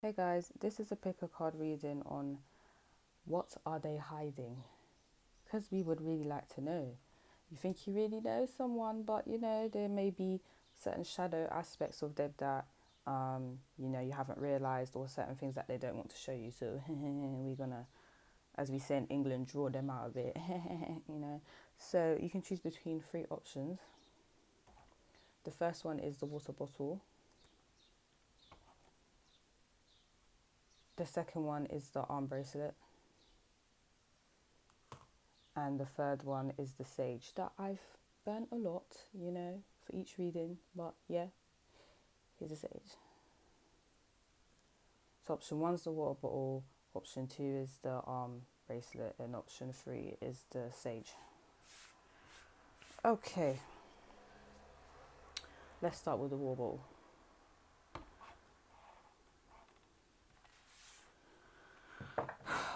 Hey guys, this is a pick a card reading on what are they hiding? Because we would really like to know. You think you really know someone, but there may be certain shadow aspects of them that you haven't realized, or certain things that they don't want to show you. So we're gonna, as we say in England, draw them out of it. So you can choose between three options. The first one is the water bottle. The second one is the arm bracelet. And the third one is the sage that I've burnt a lot, for each reading. But yeah, here's the sage. So option one is the water bottle, option two is the arm bracelet, and option three is the sage. Okay, let's start with the water bottle.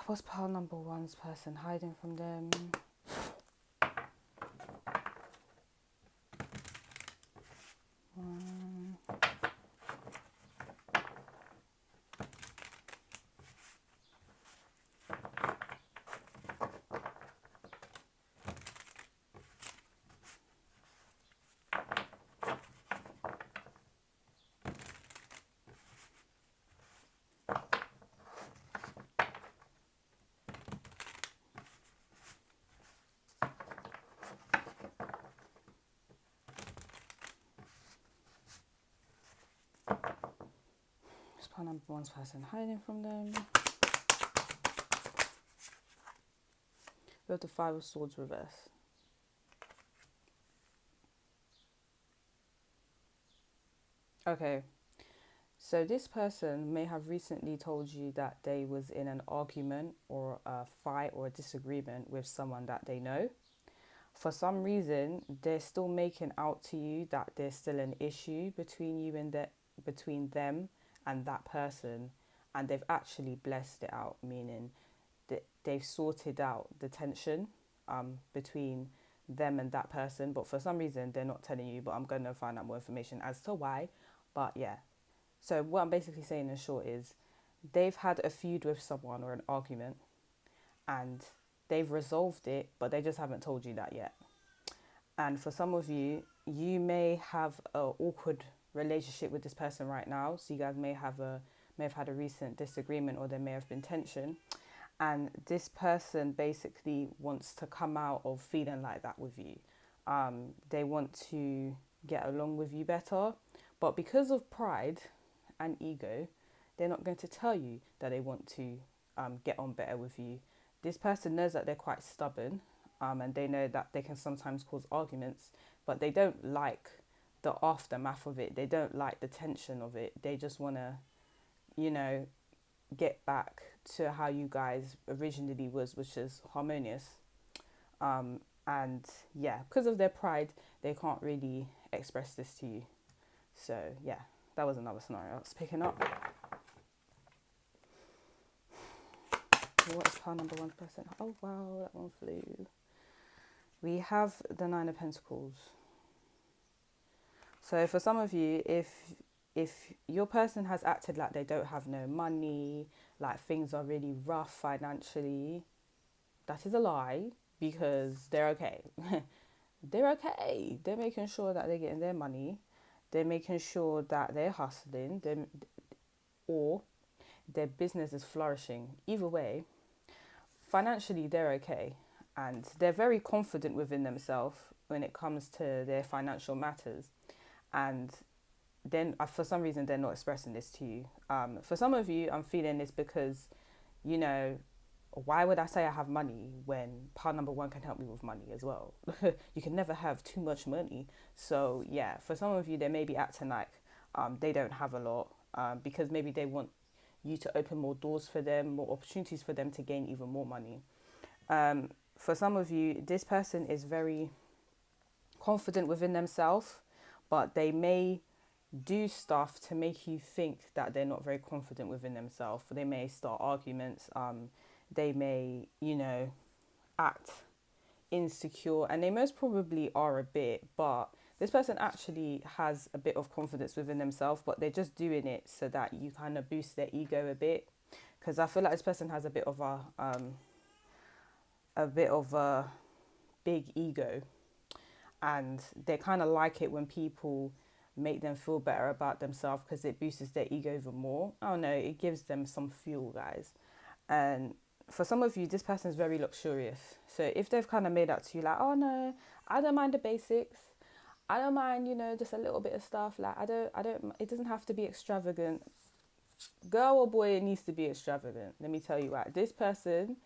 What's pile number one's person hiding from them? What's pile number one's person hiding from them? We have the five of swords reverse. Okay, so this person may have recently told you that they was in an argument or a fight or a disagreement with someone that they know. For some reason, they're still making out to you that there's still an issue between you and between them and that person, and they've actually blessed it out, meaning that they've sorted out the tension between them and that person. But for some reason, they're not telling you. But I'm going to find out more information as to why. But yeah, so what I'm basically saying in short is they've had a feud with someone or an argument, and they've resolved it, but they just haven't told you that yet. And for some of you, you may have an awkward relationship with this person right now. So you guys may have had a recent disagreement, or there may have been tension. And this person basically wants to come out of feeling like that with you. They want to get along with you better, but because of pride and ego, they're not going to tell you that they want to get on better with you. This person knows that they're quite stubborn, and they know that they can sometimes cause arguments, but they don't like the aftermath of it. They don't like the tension of it. They just want to, you know, get back to how you guys originally was, which is harmonious. And yeah, because of their pride, they can't really express this to you. So yeah, that was another scenario I was picking up. What's pile number one person? Oh wow, that one flew. We have the Nine of Pentacles. So for some of you, if your person has acted like they don't have no money, like things are really rough financially, that is a lie, because they're okay. They're okay. They're making sure that they're getting their money. They're making sure that they're hustling, or their business is flourishing. Either way, financially they're okay, and they're very confident within themselves when it comes to their financial matters. And then for some reason they're not expressing this to you. For some of you, I'm feeling this because, you know, why would I say I have money when part number one can help me with money as well? You can never have too much money. So yeah, for some of you, they may be acting like they don't have a lot, because maybe they want you to open more doors for them, more opportunities for them to gain even more money. For some of you, this person is very confident within themselves, but they may do stuff to make you think that they're not very confident within themselves. They may start arguments. They may, act insecure, and they most probably are a bit, but this person actually has a bit of confidence within themselves, but they're just doing it so that you kind of boost their ego a bit. Because I feel like this person has a bit of a big ego, and they kind of like it when people make them feel better about themselves because it boosts their ego even more. I don't know, it gives them some fuel, guys. And for some of you, this person is very luxurious. So if they've kind of made out to you like, oh no, I don't mind the basics. I don't mind, just a little bit of stuff. Like it doesn't have to be extravagant. Girl or boy, it needs to be extravagant. Let me tell you what, this person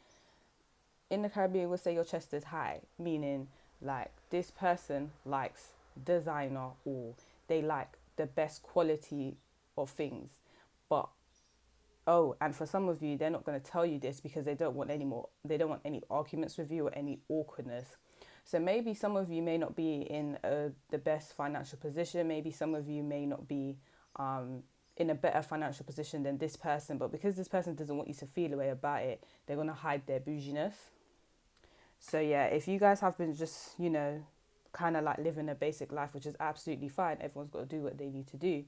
in the Caribbean will say your chest is high, meaning like this person likes designer, or they like the best quality of things. But oh, and for some of you, they're not going to tell you this because they don't want any arguments with you or any awkwardness. So maybe some of you may not be in the best financial position. Maybe some of you may not be in a better financial position than this person. But because this person doesn't want you to feel a way about it, they're going to hide their bouginess. So yeah, if you guys have been just, kind of like living a basic life, which is absolutely fine. Everyone's got to do what they need to do.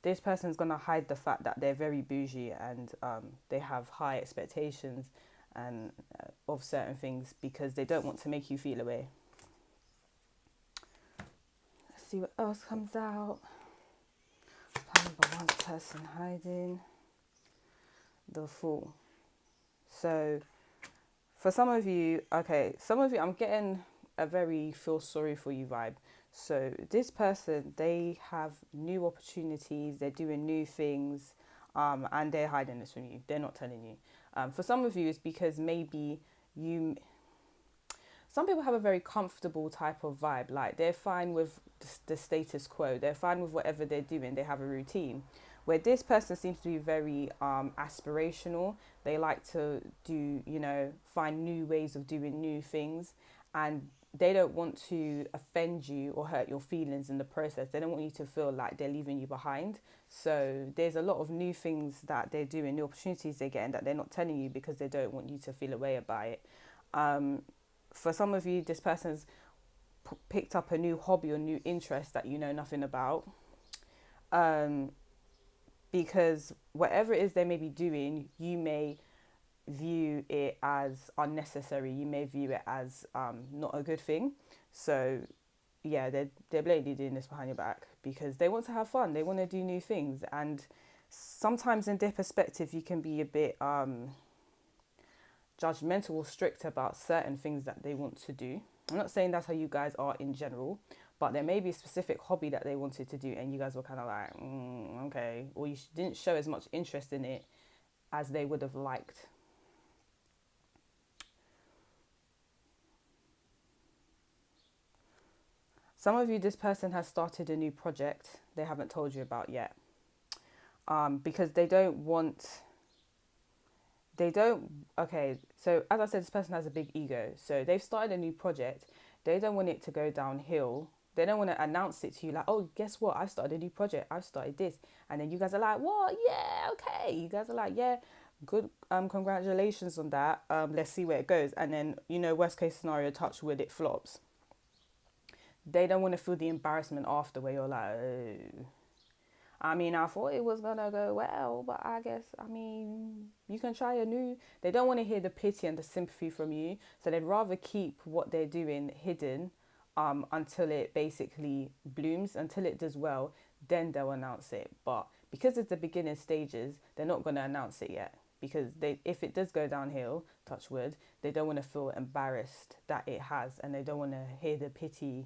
This person's going to hide the fact that they're very bougie and they have high expectations and of certain things because they don't want to make you feel away. Let's see what else comes out. Number one person hiding. The Fool. So for some of you, I'm getting a very feel sorry for you vibe. So this person, they have new opportunities, they're doing new things, and they're hiding this from you. They're not telling you. For some of you, it's because maybe some people have a very comfortable type of vibe. Like they're fine with the status quo. They're fine with whatever they're doing. They have a routine. Where this person seems to be very aspirational. They like to do, find new ways of doing new things. And they don't want to offend you or hurt your feelings in the process. They don't want you to feel like they're leaving you behind. So there's a lot of new things that they're doing, new opportunities they're getting that they're not telling you because they don't want you to feel a way about it. For some of you, this person's picked up a new hobby or new interest that you know nothing about. Because whatever it is they may be doing, you may view it as unnecessary. You may view it as not a good thing. So yeah, they're blatantly doing this behind your back because they want to have fun. They want to do new things. And sometimes in their perspective, you can be a bit judgmental or strict about certain things that they want to do. I'm not saying that's how you guys are in general, but there may be a specific hobby that they wanted to do and you guys were kind of like, okay, or you didn't show as much interest in it as they would have liked. Some of you, this person has started a new project they haven't told you about yet, because okay, so as I said, this person has a big ego. So they've started a new project. They don't want it to go downhill. They don't want to announce it to you like, oh, guess what? I've started a new project. I've started this. And then you guys are like, what? Yeah, okay. You guys are like, yeah, good. Congratulations on that. Let's see where it goes. And then, worst case scenario, touch wood, it flops. They don't want to feel the embarrassment after where you're like, oh. I thought it was going to go well, but I guess, you can try a new. They don't want to hear the pity and the sympathy from you. So they'd rather keep what they're doing hidden until it basically blooms, until it does well, then they'll announce it. But because it's the beginning stages, they're not going to announce it yet. Because if it does go downhill, touch wood, they don't want to feel embarrassed that it has. And they don't want to hear the pity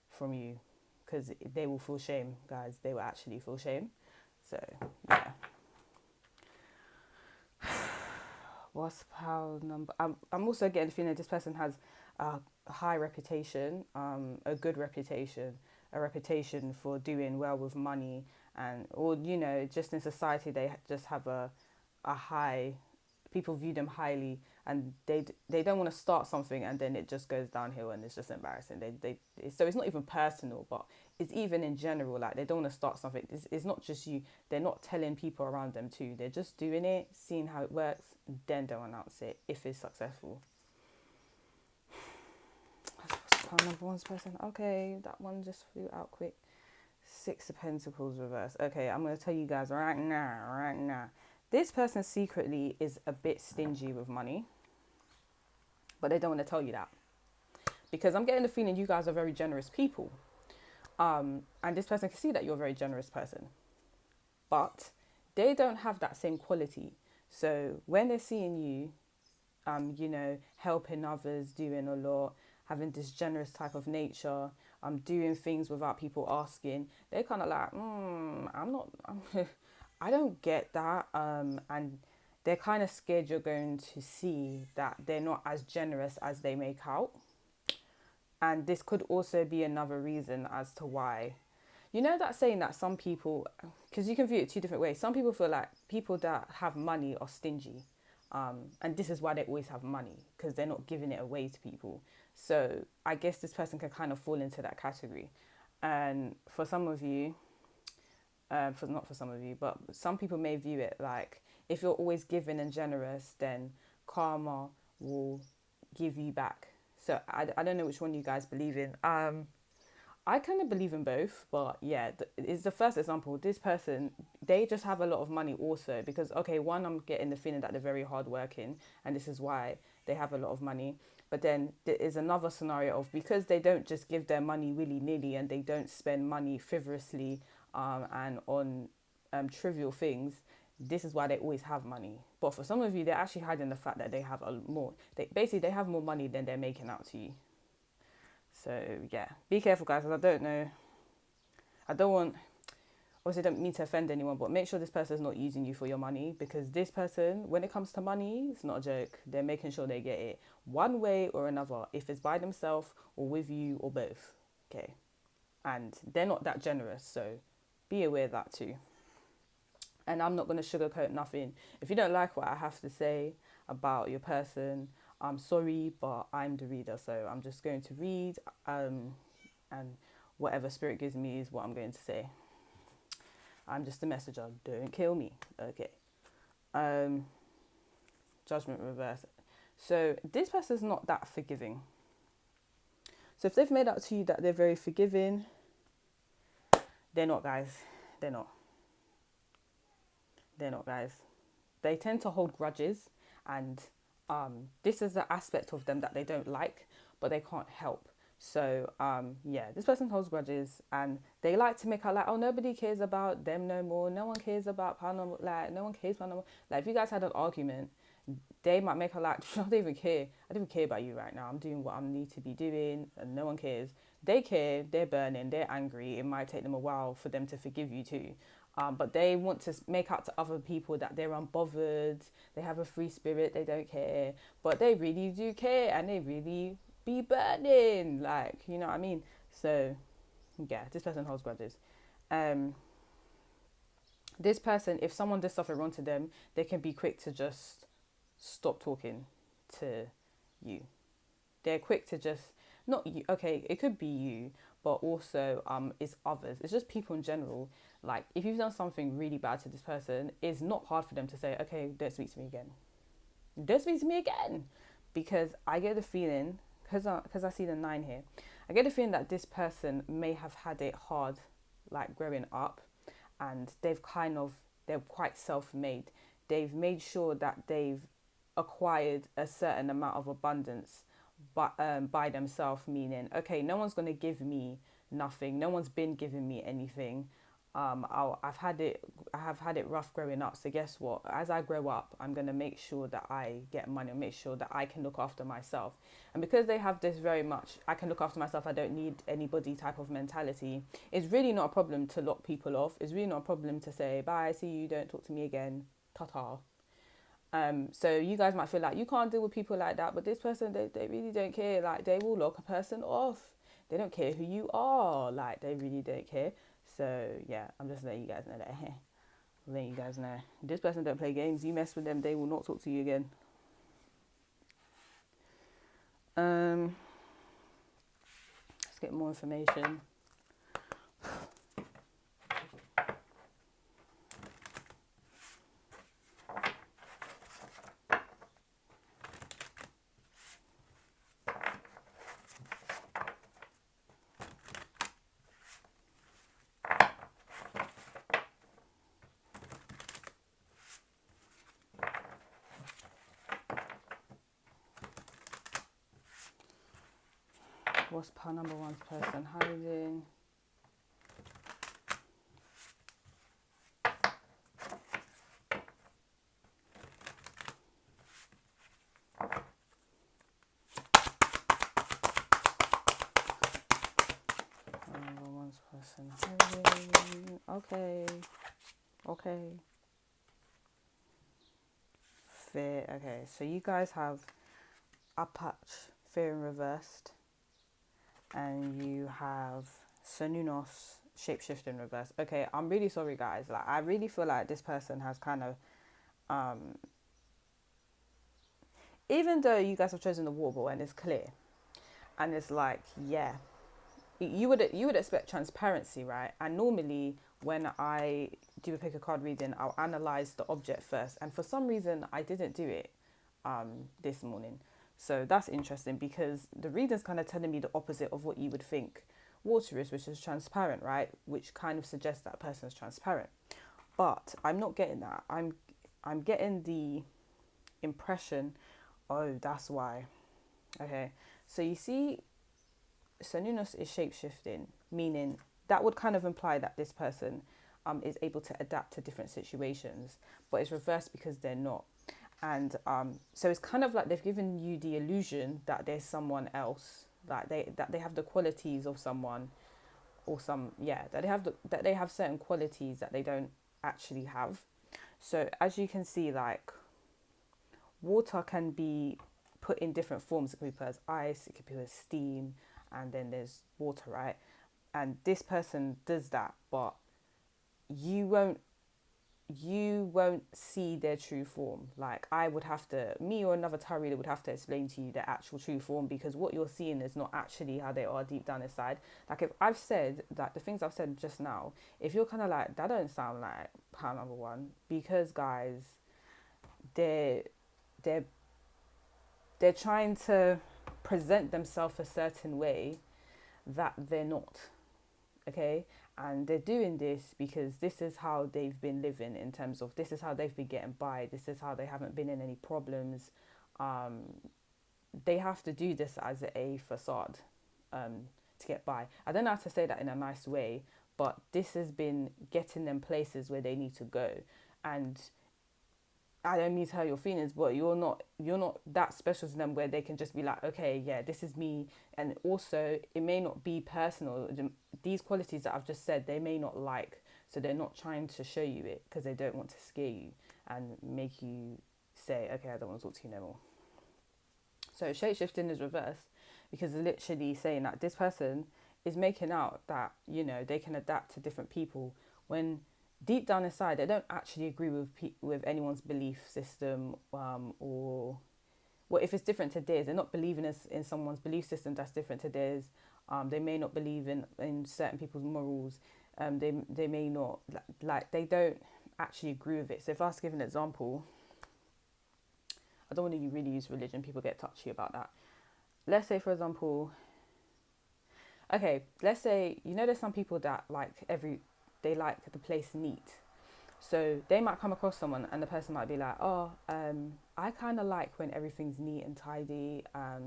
from you. Because they will feel shame, guys. They will actually feel shame. So, yeah. What's power number? I'm also getting the feeling that this person has a high reputation, a good reputation, a reputation for doing well with money, or just in society they just have a high. People view them highly, and they don't want to start something and then it just goes downhill and it's just embarrassing. So it's not even personal, but it's even in general. Like they don't want to start something. It's not just you. They're not telling people around them too. They're just doing it, seeing how it works, then they'll announce it if it's successful. Pile number one's person. Okay, that one just flew out quick. Six of Pentacles reverse. Okay, I'm going to tell you guys right now. This person secretly is a bit stingy with money, but they don't want to tell you that. Because I'm getting the feeling you guys are very generous people. And this person can see that you're a very generous person. But they don't have that same quality. So when they're seeing you, helping others, doing a lot, having this generous type of nature, doing things without people asking, they're kind of like, I don't get that. And they're kind of scared you're going to see that they're not as generous as they make out. And this could also be another reason as to why. You know that saying that some people, because you can view it two different ways. Some people feel like people that have money are stingy. And this is why they always have money, because they're not giving it away to people. So I guess this person can kind of fall into that category. And for some of you, not for some of you, but some people may view it like if you're always giving and generous, then karma will give you back. So I don't know which one you guys believe in. I kind of believe in both, but yeah, it's the first example. This person, they just have a lot of money also because, okay, one, I'm getting the feeling that they're very hardworking and this is why they have a lot of money. But then there is another scenario of because they don't just give their money willy-nilly and they don't spend money frivolously and on trivial things, this is why they always have money. But for some of you, they're actually hiding the fact that they have they have more money than they're making out to you. So yeah, be careful guys, because I don't mean to offend anyone, but make sure this person is not using you for your money, because this person, when it comes to money, it's not a joke. They're making sure they get it one way or another, if it's by themselves or with you or both. Okay. And they're not that generous, so be aware of that too. And I'm not going to sugarcoat nothing. If you don't like what I have to say about your person, I'm sorry, but I'm the reader. So I'm just going to read and whatever spirit gives me is what I'm going to say. I'm just a messenger. Don't kill me. Okay. Judgment reverse. So this person's not that forgiving. So if they've made out to you that they're very forgiving, they're not, guys. They're not, guys. They tend to hold grudges, and this is the aspect of them that they don't like, but they can't help. So this person holds grudges, and they like to make out like, oh, nobody cares about them no more. No one cares about paranormal. Like, no one cares paranormal. Like, if you guys had an argument, they might make out like, I don't even care. I don't even care about you right now. I'm doing what I need to be doing, and no one cares. They care. They're burning. They're angry. It might take them a while for them to forgive you too. But they want to make out to other people that they're unbothered. They have a free spirit. They don't care. But they really do care, and they really be burning. Like, you know what I mean? So, yeah, this person holds grudges. This person, if someone does something wrong to them, they can be quick to just stop talking to you. They're quick to just, not you, okay, it could be you, but also it's others. It's just people in general. Like, if you've done something really bad to this person, it's not hard for them to say, okay, don't speak to me again. Don't speak to me again. Because I get the feeling, because I see the 9 here, I get the feeling that this person may have had it hard, like, growing up, and they're quite self-made. They've made sure that they've acquired a certain amount of abundance by themselves, meaning, okay, no one's going to give me nothing. No one's been giving me anything. I have had it rough growing up. So guess what? As I grow up, I'm going to make sure that I get money and make sure that I can look after myself. And because they have this very much, I can look after myself, I don't need anybody type of mentality, it's really not a problem to lock people off. It's really not a problem to say, bye, see you, don't talk to me again, ta-ta. So you guys might feel like you can't deal with people like that, but this person, they really don't care. Like, they will lock a person off. They don't care who you are. Like, they really don't care. So yeah, I'm just letting you guys know that. I'm letting you guys know. This person don't play games. You mess with them, they will not talk to you again. Let's get more information. What's pile number one's person hiding? Pile number one's person hiding. Okay. Fear. Okay, so you guys have Apach, fear in reversed, and you have Sanunos, shapeshift in reverse. Okay, I'm really sorry, guys. Like, I really feel like this person has kind of, even though you guys have chosen the water ball and it's clear, and it's like, yeah, you would expect transparency, right? And normally when I do a pick a card reading, I'll analyze the object first, and for some reason I didn't do it this morning. So that's interesting because the reading's kind of telling me the opposite of what you would think water is, which is transparent, right? Which kind of suggests that person's transparent. But I'm not getting that. I'm getting the impression, oh, that's why. Okay. So you see, Sanunos is shape-shifting, meaning that would kind of imply that this person is able to adapt to different situations, but it's reversed because they're not. And so it's kind of like they've given you the illusion that there's someone else, that they have the qualities of someone, or that they have certain qualities that they don't actually have. So as you can see, like, water can be put in different forms. It could be put as ice, it could be as steam, and then there's water, right? And this person does that, but you won't see their true form. Like, me or another tarot reader would have to explain to you their actual true form, because what you're seeing is not actually how they are deep down inside. Like, if I've said that, the things I've said just now, if you're kind of like, that don't sound like pile number one, because guys, they're trying to present themselves a certain way that they're not, okay? And they're doing this because this is how they've been living, in terms of this is how they've been getting by, this is how they haven't been in any problems. They have to do this as a facade to get by. I don't know how to say that in a nice way, but this has been getting them places where they need to go. And I don't mean to hurt your feelings, but you're not that special to them where they can just be like, okay, yeah, this is me. And also, it may not be personal. These qualities that I've just said, they may not like, so they're not trying to show you it because they don't want to scare you and make you say, okay, I don't want to talk to you no more. So shape-shifting is reversed because it's literally saying that this person is making out that, you know, they can adapt to different people, when deep down inside they don't actually agree with anyone's belief system, or well, if it's different to theirs, they're not believing in someone's belief system that's different to theirs. They may not believe in certain people's morals. They may not, like, they don't actually agree with it. So if I was to give an example, I don't want to really use religion, people get touchy about that. Let's say, for example, okay, let's say, you know, there's some people that they like the place neat. So they might come across someone and the person might be like, oh, I kind of like when everything's neat and tidy.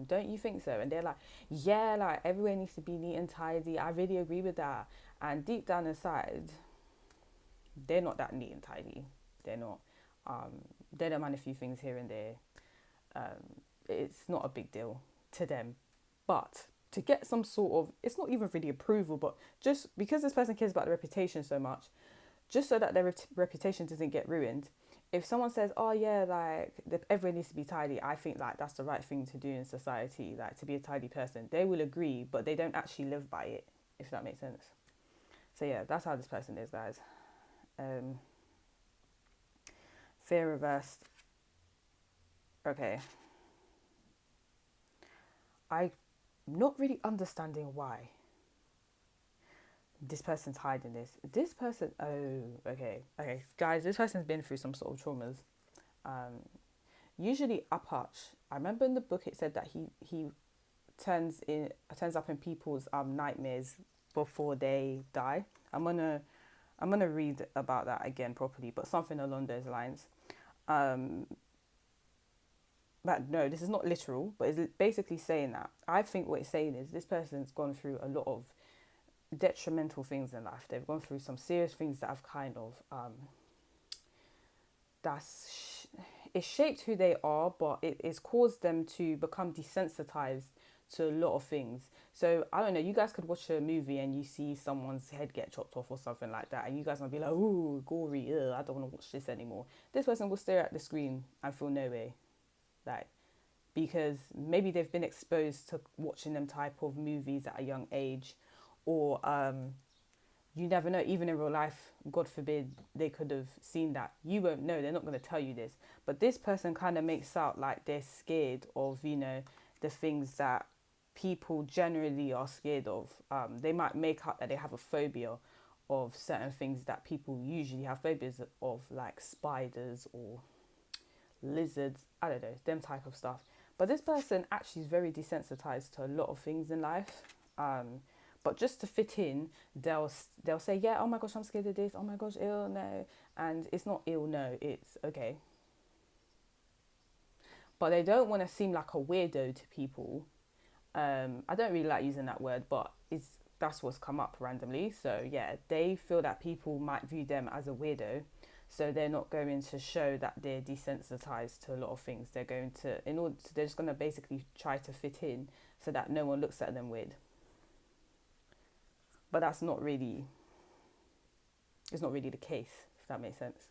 Don't you think so? And they're like, yeah, like, everywhere needs to be neat and tidy. I really agree with that. And deep down inside, they're not that neat and tidy. They're not. They don't mind a few things here and there. It's not a big deal to them. But to get some sort of, it's not even really approval, but just because this person cares about their reputation so much, just so that their reputation doesn't get ruined, if someone says, oh yeah, like, everyone needs to be tidy, I think like that's the right thing to do in society, like, to be a tidy person, they will agree, but they don't actually live by it, if that makes sense. So yeah, that's how this person is, guys. Fear reversed. Okay. I'm not really understanding why this person's hiding this. This person, oh, okay, guys, this person's been through some sort of traumas. Usually Apach, I remember in the book it said that he turns up in people's nightmares before they die. I'm gonna read about that again properly, but something along those lines. but no, this is not literal, but it's basically saying that. I think what it's saying is this person's gone through a lot of detrimental things in life. They've gone through some serious things that have kind of it's shaped who they are, but it's caused them to become desensitized to a lot of things. So I don't know, you guys could watch a movie and you see someone's head get chopped off or something like that, and you guys might be like, ooh, gory, ugh, I don't want to watch this anymore. This person will stare at the screen and feel no way, like, because maybe they've been exposed to watching them type of movies at a young age, or you never know, even in real life, God forbid, they could have seen that. You won't know, they're not going to tell you this. But this person kind of makes out like they're scared of, the things that people generally are scared of. They might make out that they have a phobia of certain things that people usually have phobias of, like spiders or lizards, I don't know, them type of stuff. But this person actually is very desensitized to a lot of things in life. But just to fit in, they'll say, yeah, oh my gosh, I'm scared of this. Oh my gosh, ill, no. And it's not ill, no, it's okay. But they don't want to seem like a weirdo to people. I don't really like using that word, but that's what's come up randomly. So yeah, they feel that people might view them as a weirdo. So they're not going to show that they're desensitized to a lot of things. They're just going to basically try to fit in so that no one looks at them weird. But it's not really the case, if that makes sense.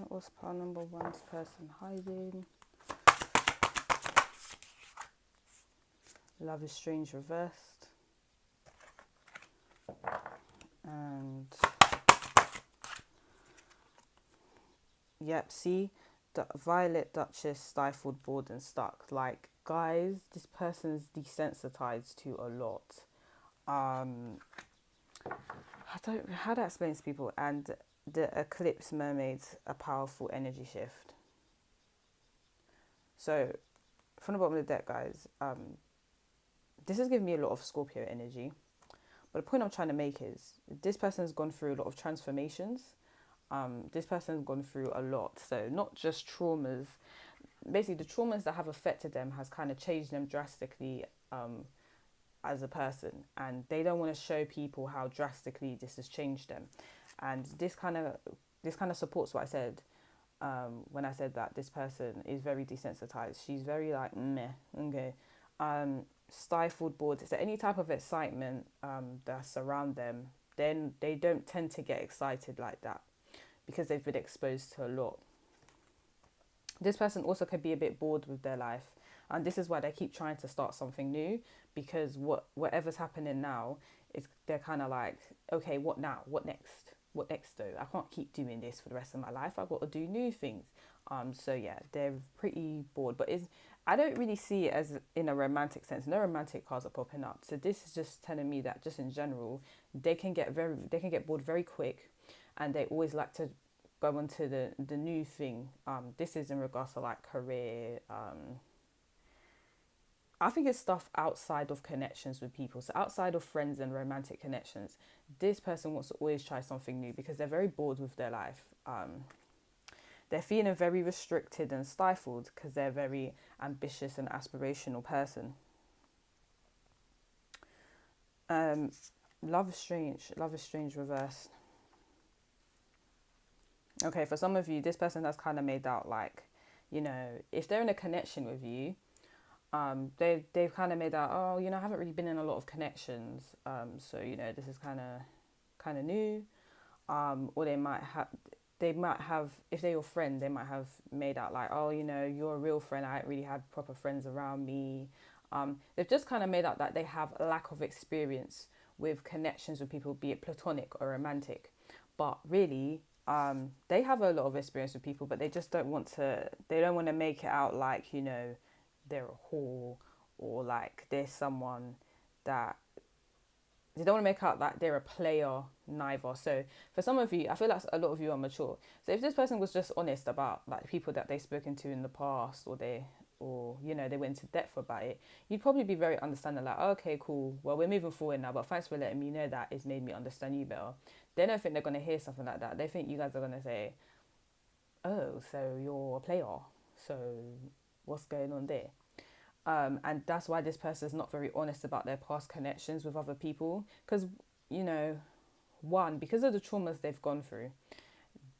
What's pile number one's person hiding? Love is strange reversed. And yep, see, the Violet Duchess stifled, bored and stuck. Like, guys, this person's desensitized to a lot. How do I explain to people? And the eclipse mermaid's a powerful energy shift. So from the bottom of the deck, guys, this is giving me a lot of Scorpio energy. But the point I'm trying to make is this person has gone through a lot of transformations. This person has gone through a lot. So not just traumas. Basically, the traumas that have affected them has kind of changed them drastically as a person. And they don't want to show people how drastically this has changed them. And this kind of supports what I said when I said that this person is very desensitized. She's very like, meh, okay. Stifled, bored. So any type of excitement that's around them, then they don't tend to get excited like that because they've been exposed to a lot. This person also could be a bit bored with their life. And this is why they keep trying to start something new, because whatever's happening now, they're kind of like, okay, what now? What next? What next though? I can't keep doing this for the rest of my life. I've got to do new things. So yeah, they're pretty bored. But I don't really see it as in a romantic sense. No romantic cards are popping up. So this is just telling me that just in general, they can get bored very quick, and they always like to go on to the new thing. This is in regards to like career. I think it's stuff outside of connections with people. So outside of friends and romantic connections, this person wants to always try something new because they're very bored with their life. They're feeling very restricted and stifled because they're a very ambitious and aspirational person. Love is strange reversed. Okay, for some of you, this person has kind of made out like, if they're in a connection with you, they've kind of made out, oh, I haven't really been in a lot of connections, so this is kind of new, or they might have, if they're your friend, they might have made out like, oh, you're a real friend, I ain't really had proper friends around me. They've just kind of made out that they have a lack of experience with connections with people, be it platonic or romantic. But really, They have a lot of experience with people, but they just don't want to. They don't want to make it out like, you know, they're a whore, or like they're someone that they don't want to make out that they're a player neither. So for some of you, I feel like a lot of you are mature. So if this person was just honest about like people that they've spoken to in the past, or you know, they went into depth about it, you'd probably be very understanding, like, oh, okay, cool, well, we're moving forward now, but thanks for letting me know that. It's made me understand you better. They don't think they're going to hear something like that. They think you guys are going to say, oh, so you're a player, so what's going on there? And that's why this person is not very honest about their past connections with other people, because, you know, one, because of the traumas they've gone through,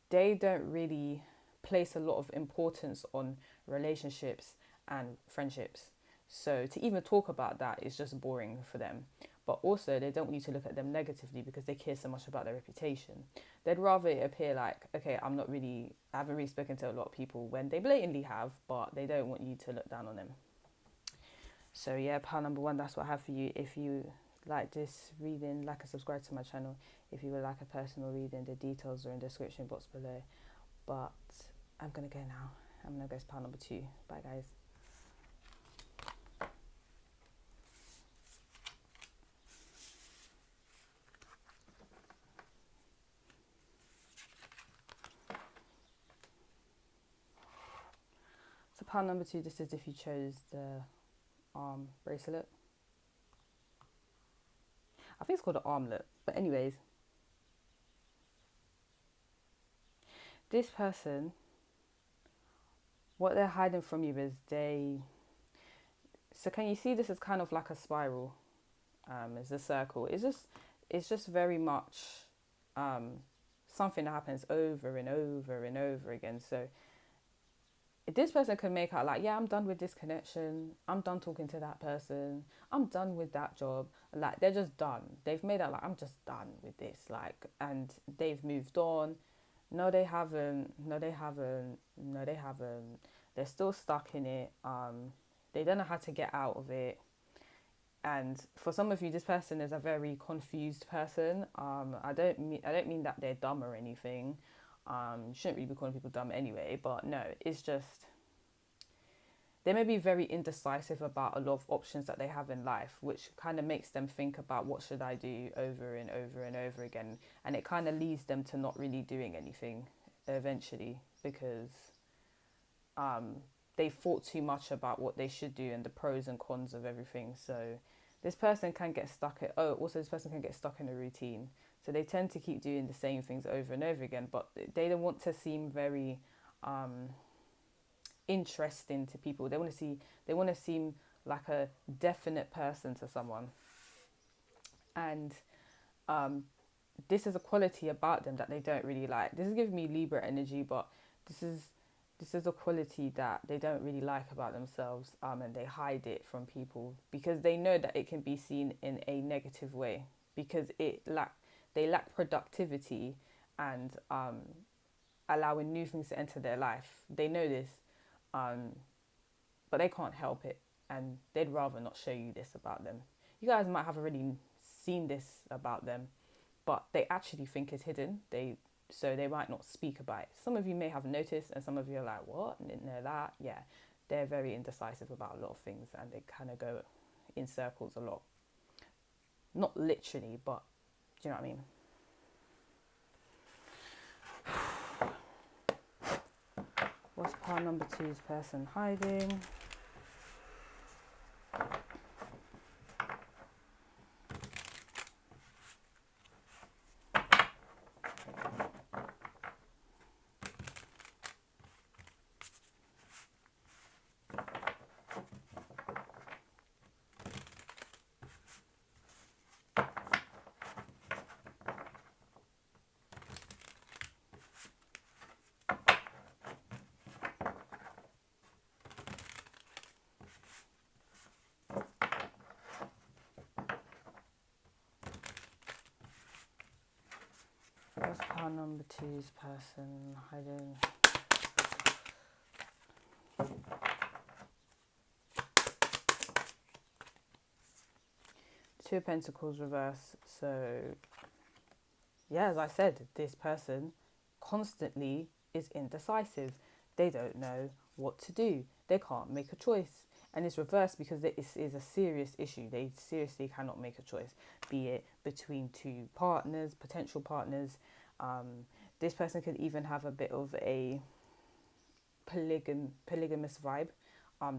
they don't really place a lot of importance on relationships and friendships. So to even talk about that is just boring for them. But also, they don't want you to look at them negatively because they care so much about their reputation. They'd rather it appear like, okay, I haven't really spoken to a lot of people, when they blatantly have, but they don't want you to look down on them. So yeah, pile number one, that's what I have for you. If you like this reading, like and subscribe to my channel. If you would like a personal reading, the details are in the description box below. But I'm going to go now. I'm going to go to pile number two. Bye, guys. So pile number two, this is if you chose the arm bracelet. I think it's called an armlet. But anyways, this person, what they're hiding from you is so can you see this is kind of like a spiral? It's a circle. It's just very much something that happens over and over and over again. So this person can make out like, yeah, I'm done with this connection. I'm done talking to that person. I'm done with that job. Like, they're just done. They've made out like, I'm just done with this. Like, and they've moved on. No, they haven't. No, they haven't. No, they haven't. They're still stuck in it. They don't know how to get out of it. And for some of you, this person is a very confused person. I don't mean that they're dumb or anything. You shouldn't really be calling people dumb anyway, but no, it's just they may be very indecisive about a lot of options that they have in life, which kind of makes them think about what should I do over and over and over again, and it kind of leads them to not really doing anything eventually, because they thought too much about what they should do and the pros and cons of everything. So this person can get stuck this person can get stuck in a routine. So they tend to keep doing the same things over and over again, but they don't want to seem very interesting to people. They want to seem like a definite person to someone. And this is a quality about them that they don't really like. This is giving me Libra energy, but this is a quality that they don't really like about themselves, and they hide it from people because they know that it can be seen in a negative way, because they lack productivity and allowing new things to enter their life. They know this, but they can't help it, and they'd rather not show you this about them. You guys might have already seen this about them, but they actually think it's hidden. So they might not speak about it. Some of you may have noticed, and some of you are like, what? I didn't know that. Yeah, they're very indecisive about a lot of things, and they kind of go in circles a lot. Not literally, but do you know what I mean? What's pile number two's person hiding? What's pile number two's person hiding? Two of Pentacles reverse. So yeah, as I said, this person constantly is indecisive. They don't know what to do. They can't make a choice. And it's reversed because it is a serious issue. They seriously cannot make a choice, be it between two partners, potential partners. This person could even have a bit of a polygamous vibe.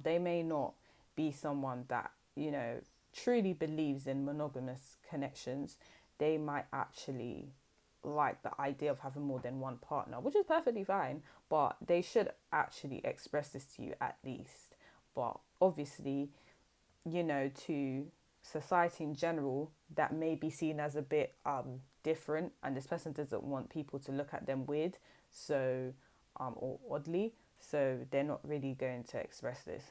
They may not be someone that, truly believes in monogamous connections. They might actually like the idea of having more than one partner, which is perfectly fine, but they should actually express this to you at least. But obviously, to society in general, that may be seen as a bit different, and this person doesn't want people to look at them weird, so or oddly, so they're not really going to express this.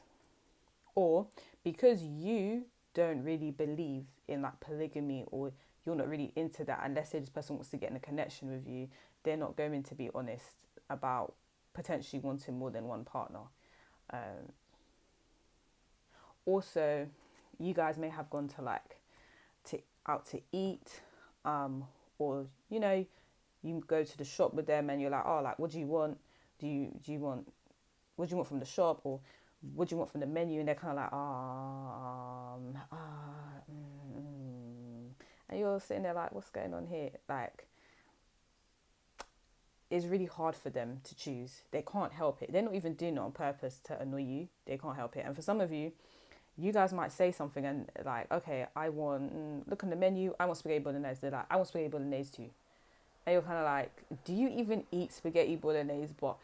Or because you don't really believe in like polygamy, or you're not really into that, and let's say this person wants to get in a connection with you, they're not going to be honest about potentially wanting more than one partner. Um, Also, you guys may have gone to out to eat, or you go to the shop with them and you're like, oh, like, what do you want? Do you want, what do you want from the shop, or what do you want from the menu? And they're kind of like, and you're sitting there like, what's going on here? Like, it's really hard for them to choose. They can't help it. They're not even doing it on purpose to annoy you. They can't help it. And for some of you, you guys might say something and like, okay, I want, look on the menu, I want spaghetti bolognese. They're like, I want spaghetti bolognese too. And you're kind of like, do you even eat spaghetti bolognese? But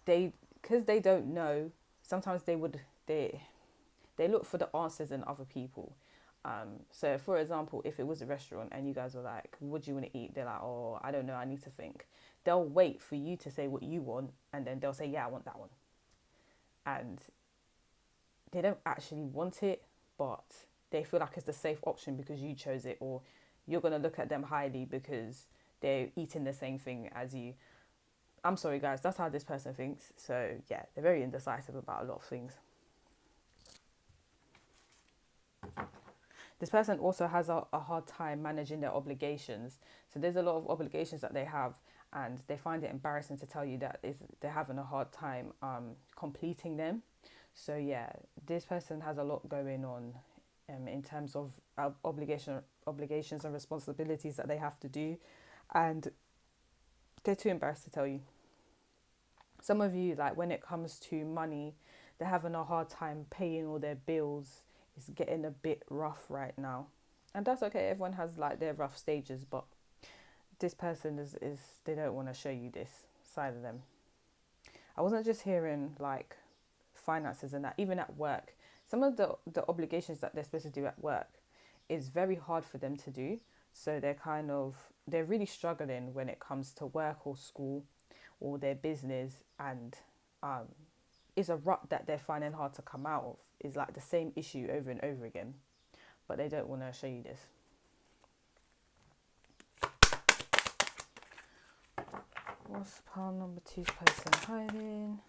because they don't know, sometimes they look for the answers in other people. So for example, if it was a restaurant and you guys were like, what do you want to eat? They're like, oh, I don't know, I need to think. They'll wait for you to say what you want, and then they'll say, yeah, I want that one. And they don't actually want it, but they feel like it's the safe option because you chose it, or you're going to look at them highly because they're eating the same thing as you. I'm sorry, guys, that's how this person thinks. So yeah, they're very indecisive about a lot of things. This person also has a hard time managing their obligations. So there's a lot of obligations that they have, and they find it embarrassing to tell you that they're having a hard time completing them. So yeah, this person has a lot going on in terms of obligations and responsibilities that they have to do, and they're too embarrassed to tell you. Some of you, like when it comes to money, they're having a hard time paying all their bills. It's getting a bit rough right now, and that's okay. Everyone has like their rough stages, but this person is they don't want to show you this side of them. I wasn't just hearing like finances and that, even at work. Some of the obligations that they're supposed to do at work is very hard for them to do. So they're really struggling when it comes to work or school or their business, and it's a rut that they're finding hard to come out of. It's like the same issue over and over again, but they don't want to show you this. What's pile number 2's person hiding?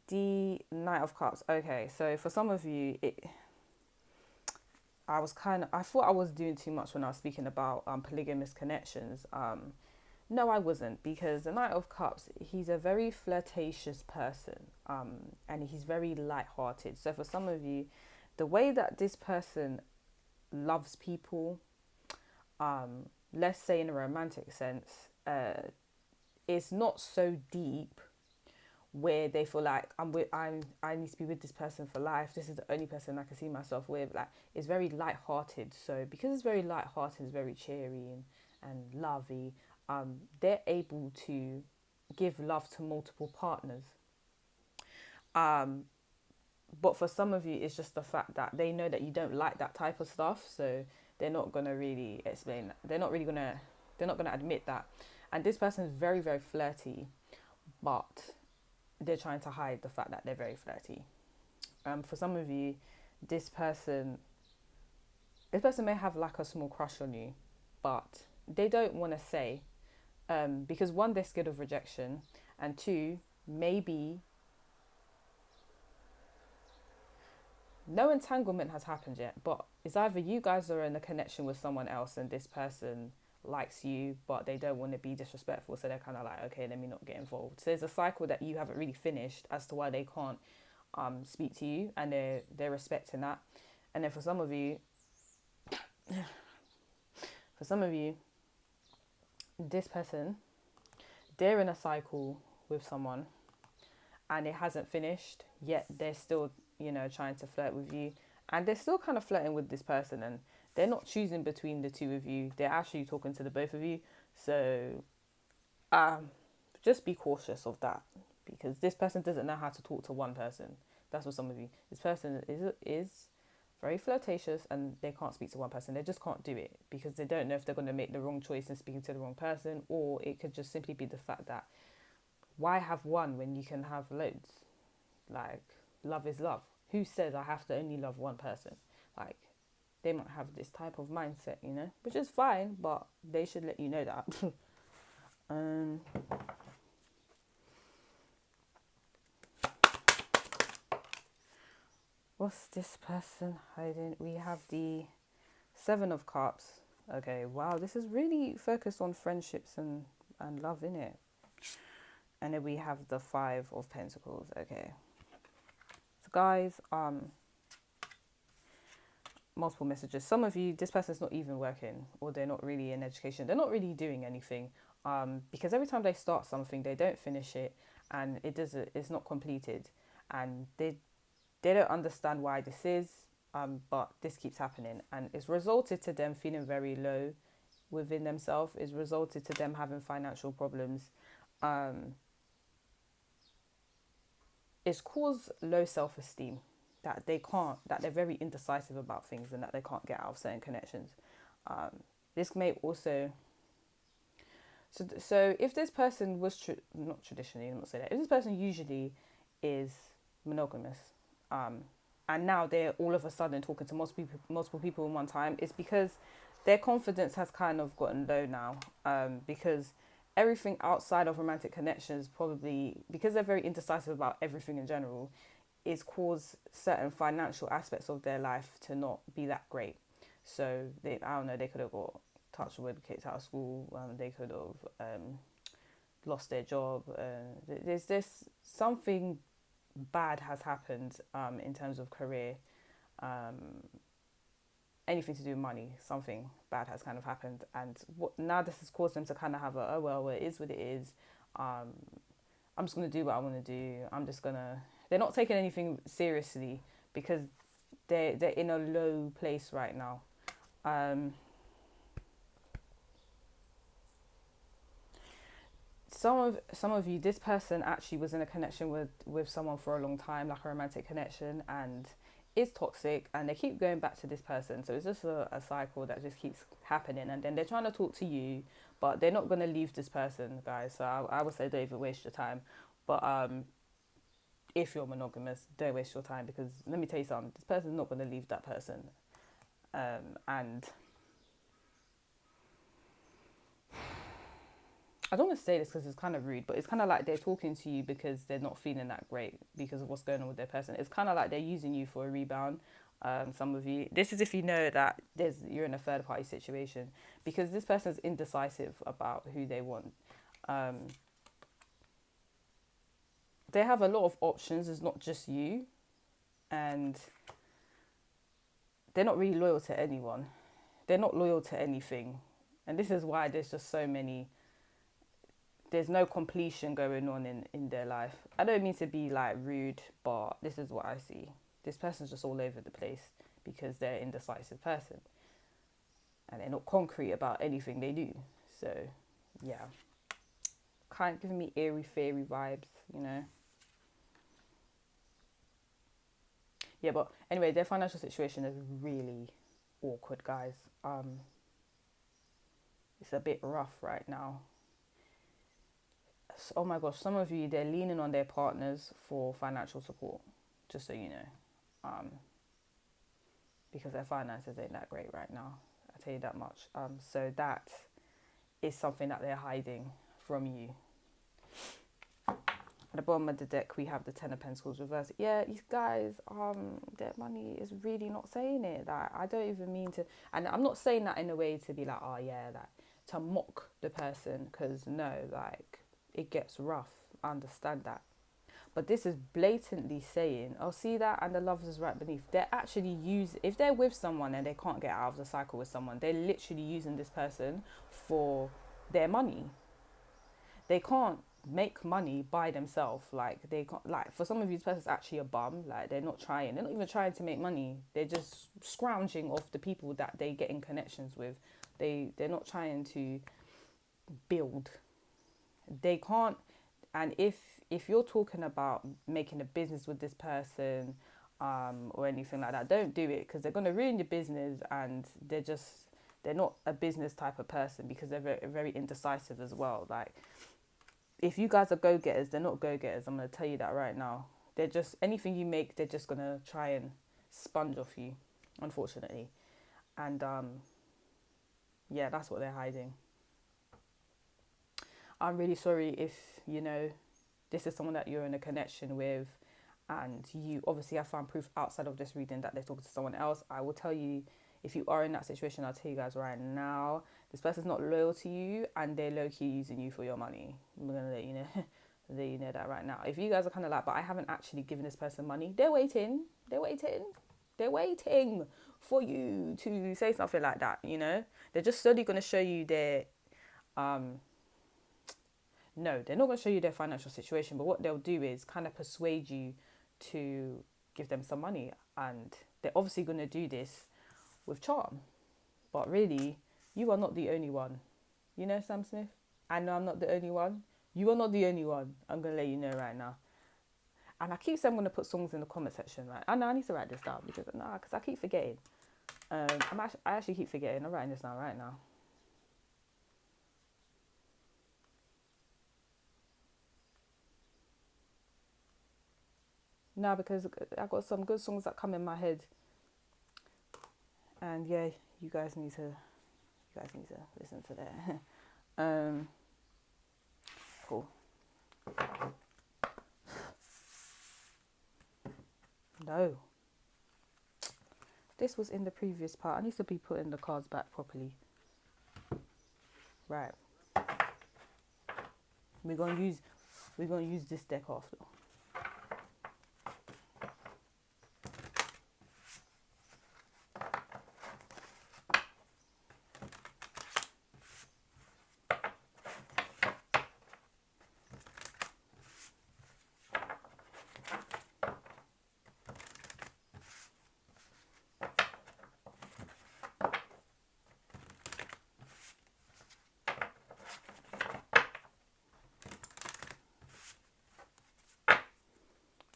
The Knight of Cups. Okay, so for some of you, I thought I was doing too much when I was speaking about polygamous connections. No, I wasn't, because the Knight of Cups, he's a very flirtatious person, and he's very light-hearted. So for some of you, the way that this person loves people, let's say in a romantic sense, it's not so deep where they feel like I need to be with this person for life. This is the only person I can see myself with. Like, it's very light-hearted. So because it's very light-hearted, it's very cheery and lovey. They're able to give love to multiple partners. But for some of you, it's just the fact that they know that you don't like that type of stuff, so they're not gonna really explain that. They're not gonna admit that. And this person is very, very flirty, but they're trying to hide the fact that they're very flirty. For some of you, this person may have like a small crush on you, but they don't want to say, because one, they're scared of rejection, and two, maybe no entanglement has happened yet, but it's either you guys are in a connection with someone else and this person likes you, but they don't want to be disrespectful, so they're kind of like, okay, let me not get involved. So there's a cycle that you haven't really finished as to why they can't speak to you, and they're respecting that. And then for some of you, this person, they're in a cycle with someone and it hasn't finished yet. They're still, trying to flirt with you, and they're still kind of flirting with this person, and they're not choosing between the two of you. They're actually talking to the both of you. So just be cautious of that, because this person doesn't know how to talk to one person. That's what some of you. This person is very flirtatious, and they can't speak to one person. They just can't do it because they don't know if they're going to make the wrong choice in speaking to the wrong person, or it could just simply be the fact that why have one when you can have loads? Like, love is love. Who says I have to only love one person? Like, they might have this type of mindset, which is fine, but they should let you know that. What's this person hiding? We have the 7 of Cups. Okay, wow, this is really focused on friendships and love, innit? And then we have the 5 of Pentacles. Okay. So guys, multiple messages. Some of you, this person's not even working, or they're not really in education. They're not really doing anything. Because every time they start something, they don't finish it, and it's not completed. And they don't understand why this is, but this keeps happening, and it's resulted to them feeling very low within themselves. It's resulted to them having financial problems. It's caused low self-esteem, that they're very indecisive about things, and that they can't get out of certain connections. This may also, so if this person was not traditionally, I'm not saying that, if this person usually is monogamous, and now they're all of a sudden talking to multiple people in one time, it's because their confidence has kind of gotten low now, because everything outside of romantic connections, probably because they're very indecisive about everything in general, is caused certain financial aspects of their life to not be that great. So they could have got, touch wood, kicked out of school. They could have lost their job. There's this something bad has happened in terms of career. Anything to do with money, something bad has kind of happened, and now this has caused them to kind of have it is what it is. I'm just gonna do what I want to do. They're not taking anything seriously because they're in a low place right now. Some of you, this person actually was in a connection with someone for a long time, like a romantic connection, and is toxic, and they keep going back to this person. So it's just a cycle that just keeps happening, and then they're trying to talk to you, but they're not going to leave this person, guys. So I would say don't even waste your time. But if you're monogamous, don't waste your time, because let me tell you something, this person's not going to leave that person. And I don't want to say this because it's kind of rude, but it's kind of like they're talking to you because they're not feeling that great because of what's going on with their person. It's kind of like they're using you for a rebound. Some of you, this is if you know that you're in a third party situation, because this person's indecisive about who they want. They have a lot of options. It's not just you, and they're not really loyal to anyone. They're not loyal to anything, and this is why there's just so many. There's no completion going on in their life. I don't mean to be like rude, but this is what I see. This person's just all over the place because they're an indecisive person, and they're not concrete about anything they do. So, yeah, kind of giving me airy fairy vibes, Yeah, but anyway, their financial situation is really awkward, guys. It's a bit rough right now. Oh my gosh, some of you, they're leaning on their partners for financial support, just so you know, because their finances ain't that great right now. I tell you that much. So that is something that they're hiding from you. At the bottom of the deck, we have the 10 of Pentacles reversed. Yeah, these guys, their money is really not saying it. Like, I don't even mean to, and I'm not saying that in a way to be like, oh yeah, that to mock the person, because no, like, it gets rough. I understand that. But this is blatantly saying, oh, see that? And the love is right beneath. They're actually if they're with someone and they can't get out of the cycle with someone, they're literally using this person for their money. They can't make money by themselves. Like, they can't, like, for some of these persons actually a bum. Like, they're not trying. They're not even trying to make money. They're just scrounging off the people that they get in connections with. They're not trying to build. They can't. And if you're talking about making a business with this person, or anything like that, don't do it, because they're going to ruin your business, and they're not a business type of person, because they're very, very indecisive as well. Like, if you guys are go-getters, they're not go-getters. I'm going to tell you that right now. They're just, anything you make, they're just going to try and sponge off you, unfortunately. And yeah, that's what they're hiding. I'm really sorry if, this is someone that you're in a connection with, and you obviously have found proof outside of this reading that they're talking to someone else. I will tell you, if you are in that situation, I'll tell you guys right now, this person's not loyal to you, and they're low-key using you for your money. I'm going to let you know, let you know that right now. If you guys are kind of like, but I haven't actually given this person money, they're waiting for you to say something like that, They're just slowly going to show you their, no, they're not going to show you their financial situation, but what they'll do is kind of persuade you to give them some money. And they're obviously going to do this with charm. But really, you are not the only one. Sam Smith? I know I'm not the only one. You are not the only one. I'm going to let you know right now. And I keep saying I'm going to put songs in the comment section, right? I know I need to write this down, because I keep forgetting. I actually keep forgetting. I'm writing this down right now. No, because I got some good songs that come in my head, and yeah, you guys need to listen to that. Cool. No, this was in the previous part. I need to be putting the cards back properly. Right. We're gonna use this deck after.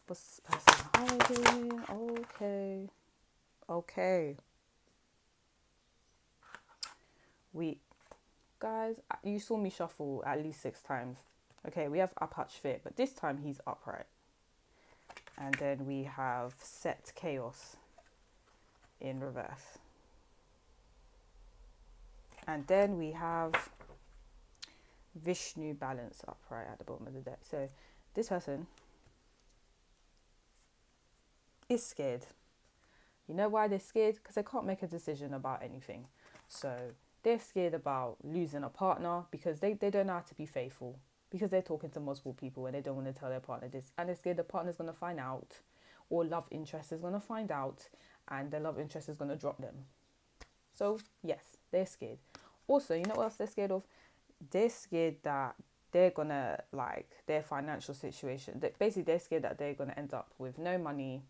What's this person hiding? Okay. Guys, you saw me shuffle at least 6 times. Okay, we have up Hutch Fit, but this time he's upright. And then we have Set Chaos in reverse. And then we have Vishnu Balance upright at the bottom of the deck. So this person is scared. You know why they're scared? Because they can't make a decision about anything. So they're scared about losing a partner, because they don't know how to be faithful, because they're talking to multiple people and they don't want to tell their partner this. And they're scared the partner's going to find out, or love interest is going to find out, and the love interest is going to drop them. So yes, they're scared. Also, you know what else they're scared of? They're scared that they're going to, like, their financial situation. Basically, they're scared that they're going to end up with no money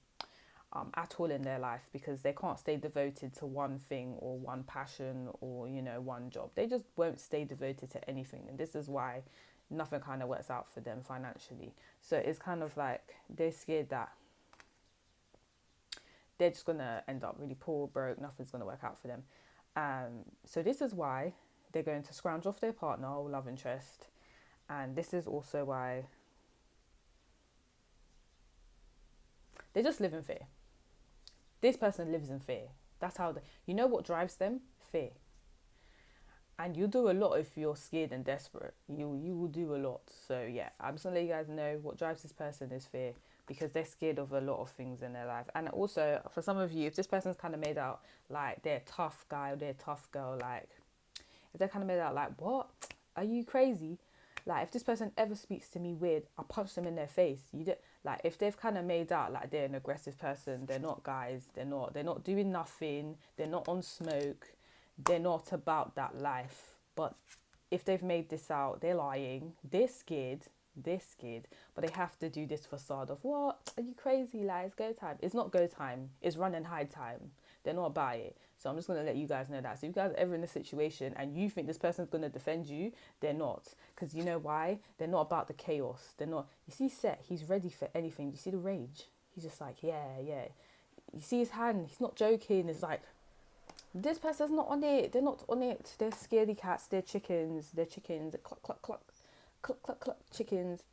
at all in their life, because they can't stay devoted to one thing or one passion or one job. They just won't stay devoted to anything, and this is why nothing kind of works out for them financially. So it's kind of like they're scared that they're just gonna end up really poor, broke, nothing's gonna work out for them. So this is why they're going to scrounge off their partner or love interest, and this is also why they just live in fear. This person lives in fear. That's how you know what drives them? Fear. And you do a lot if you're scared and desperate. You will do a lot. So yeah, I'm just gonna let you guys know what drives this person is fear, because they're scared of a lot of things in their life. And also, for some of you, if this person's kind of made out like they're a tough guy or they're a tough girl, like if they're kind of made out like, what? Are you crazy? Like, if this person ever speaks to me weird, I'll punch them in their face. You don't, like, if they've kind of made out like they're an aggressive person, they're not, guys. They're not doing nothing. They're not on smoke. They're not about that life. But if they've made this out, they're lying. They're scared. But they have to do this facade of, what? Are you crazy? Like, it's go time. It's not go time. It's run and hide time. They're not about it. So I'm just going to let you guys know that. So if you guys are ever in a situation and you think this person's going to defend you, they're not. Because you know why? They're not about the chaos. They're not. You see Set, he's ready for anything. You see the rage? He's just like, yeah. You see his hand? He's not joking. It's like, this person's not on it. They're not on it. They're scaredy cats. They're chickens. They're cluck, cluck, cluck. Cluck, cluck, cluck, chickens.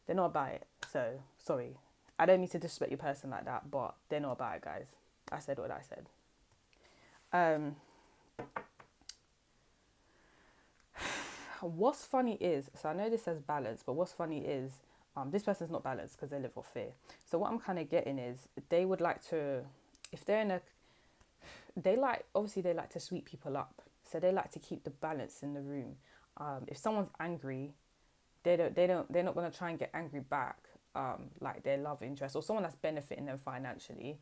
They're not about it. So, sorry. I don't mean to disrespect your person like that, but they're not about it, guys. I said what I said. What's funny is, so I know this says balance, but what's funny is, this person's not balanced because they live off fear. So what I'm kind of getting is, they would like to, if they're in a, obviously they like to sweep people up. So they like to keep the balance in the room. If someone's angry, they're not going to try and get angry back, like their love interest or someone that's benefiting them financially,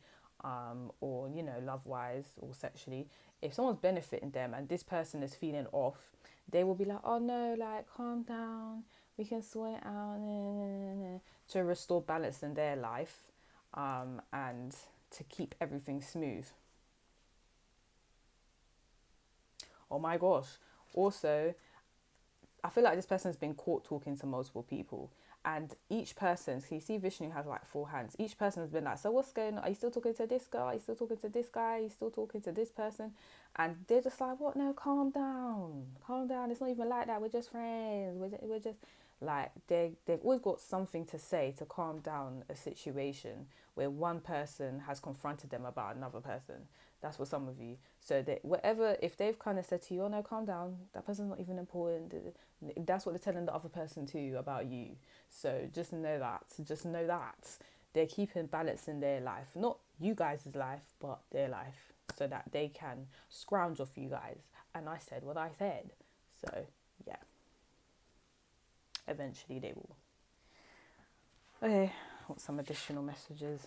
or, you know, love-wise or sexually. If someone's benefiting them and this person is feeling off, they will be like, oh no, like, calm down, we can sort it out, to restore balance in their life, and to keep everything smooth. Oh my gosh. Also, I feel like this person's been caught talking to multiple people, and each person, so you see Vishnu has like 4 hands. Each person has been like, so what's going on? Are you still talking to this girl? Are you still talking to this guy? Are you still talking to this person? And they're just like, what? No, calm down. It's not even like that. We're just friends. We're just like, they've always got something to say to calm down a situation where one person has confronted them about another person. That's for some of you. So that whatever, if they've kind of said to you, oh no, calm down, that person's not even important. That's what they're telling the other person too about you. So just know that they're keeping balance in their life, not you guys' life, but their life, so that they can scrounge off you guys. And I said what I said. So yeah, eventually they will. Okay, want some additional messages.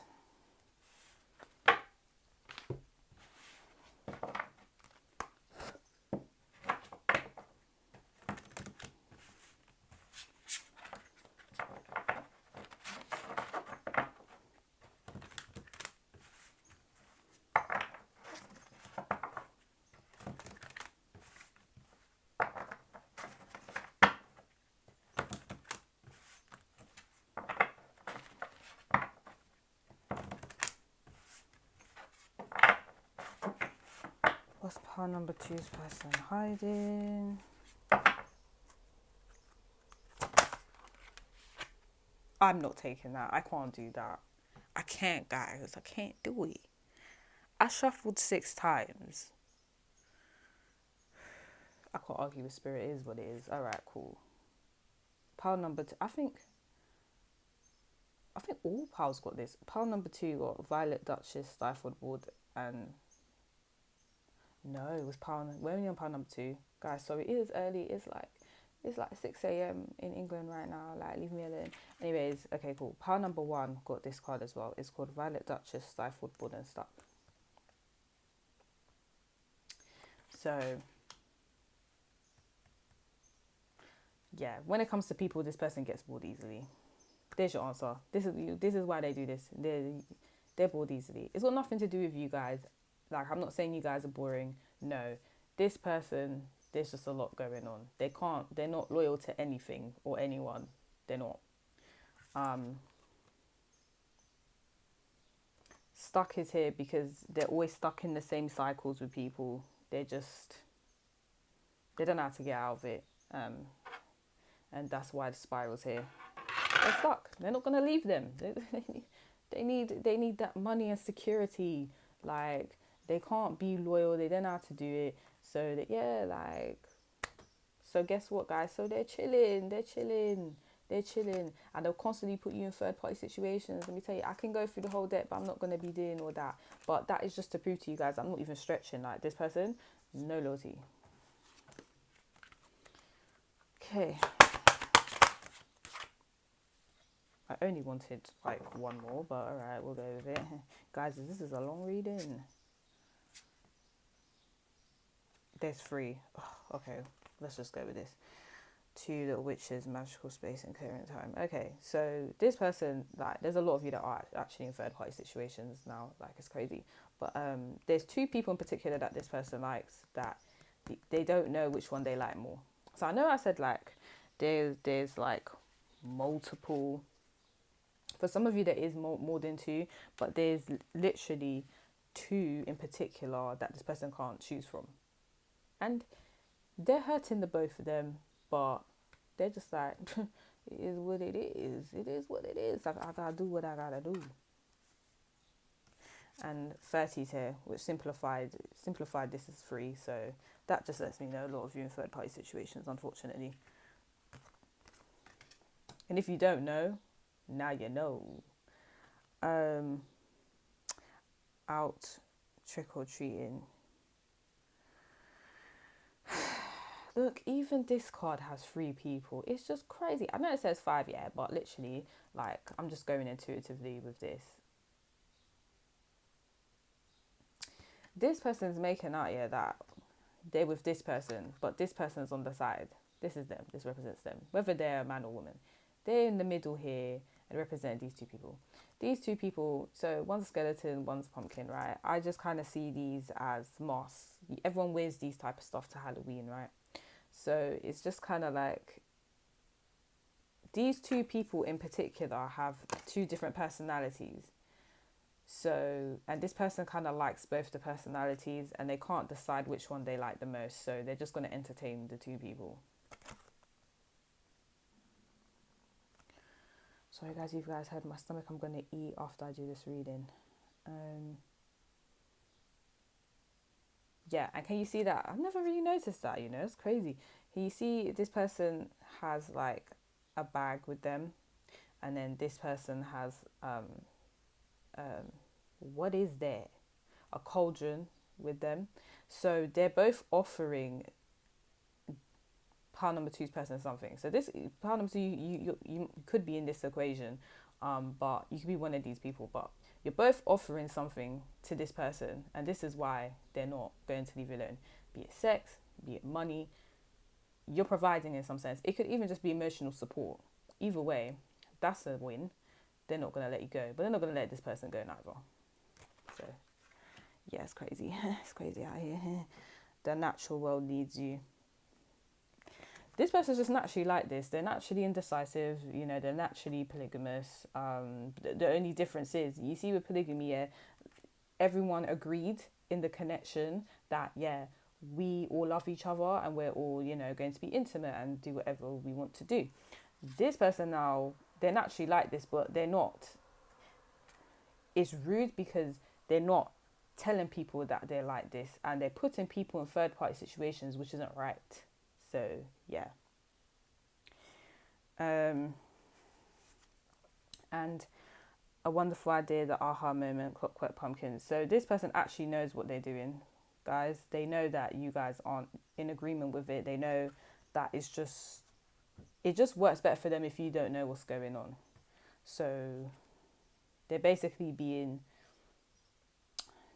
What's pile number 2's person hiding? I'm not taking that. I can't do that. I can't, guys. I can't do it. I shuffled 6 times. I can't argue with spirit. It is what it is. Alright, cool. Pile number 2. I think all piles got this. Pile number 2 got Violet, Duchess, Stifled Board, and no, it was pile. We're only on pile number 2, guys. So it is early. It's like 6 a.m. in England right now. Like, leave me alone. Anyways, okay, cool. Pile number 1 got this card as well. It's called Violet, Duchess, Stifled Board, and Stuck. So yeah, when it comes to people, this person gets bored easily. There's your answer. This is why they do this. They're bored easily. It's got nothing to do with you guys. Like, I'm not saying you guys are boring. No, this person, there's just a lot going on. They're not loyal to anything or anyone. They're not. Stuck is here because they're always stuck in the same cycles with people. They don't know how to get out of it. And that's why the spiral's here. They're stuck. They're not gonna leave them. They need that money and security. Like, they can't be loyal. They don't know how to do it. So so guess what, guys? So they're chilling, and they'll constantly put you in third party situations. Let me tell you, I can go through the whole deck, but I'm not gonna be doing all that. But that is just to prove to you guys, I'm not even stretching. Like, this person, no loyalty. Okay. I only wanted like one more, but alright, we'll go with it. Guys, this is a long reading. There's three. Okay, let's just go with this. Two little witches, magical space and clearing time. Okay, so this person, like, there's a lot of you that are actually in third party situations now, like, it's crazy. But there's two people in particular that this person likes that they don't know which one they like more. So I know I said like there's like multiple. For some of you, there is more than two, but there's literally two in particular that this person can't choose from, and they're hurting the both of them, but they're just like, it is what it is. It is what it is. I gotta do what I gotta do. And 30's here, which simplified this is free. So that just lets me know a lot of you in third party situations, unfortunately. And if you don't know, now you know. Out trick or treating. Look, even this card has 3 people. It's just crazy. I know it says 5, yeah, but literally, like, I'm just going intuitively with this. This person's making out, yeah, that they're with this person, but this person's on the side. This is them. This represents them. Whether they're a man or woman. They're in the middle here and represent these 2 people. These 2 people, so one's a skeleton, one's a pumpkin, right? I just kind of see these as masks. Everyone wears these type of stuff to Halloween, right? So it's just kind of like these 2 people in particular have 2 different personalities. So, and this person kind of likes both the personalities and they can't decide which one they like the most. So they're just going to entertain the 2 people. Sorry guys, if you guys heard my stomach, I'm going to eat after I do this reading. Yeah, and can you see that? I've never really noticed that, you know, it's crazy. Can you see this person has like a bag with them, and then this person has what is there? A cauldron with them. So they're both offering pile number 2's person something. So this pile number 2, you could be in this equation, but you could be one of these people, but you're both offering something to this person, and this is why they're not going to leave you alone. Be it sex, be it money, you're providing in some sense. It could even just be emotional support. Either way, that's a win. They're not going to let you go, but they're not going to let this person go neither. So yeah, it's crazy. It's crazy out here. The natural world needs you. This person's just naturally like this. They're naturally indecisive, you know, they're naturally polygamous. The only difference is, you see with polygamy, yeah, everyone agreed in the connection that, yeah, we all love each other and we're all, you know, going to be intimate and do whatever we want to do. This person now, they're naturally like this, but they're not. It's rude because they're not telling people that they're like this, and they're putting people in third party situations, which isn't right. So yeah. And a wonderful idea, the aha moment, clockwork pumpkins. So this person actually knows what they're doing, guys. They know that you guys aren't in agreement with it. They know that it just works better for them if you don't know what's going on. So they're basically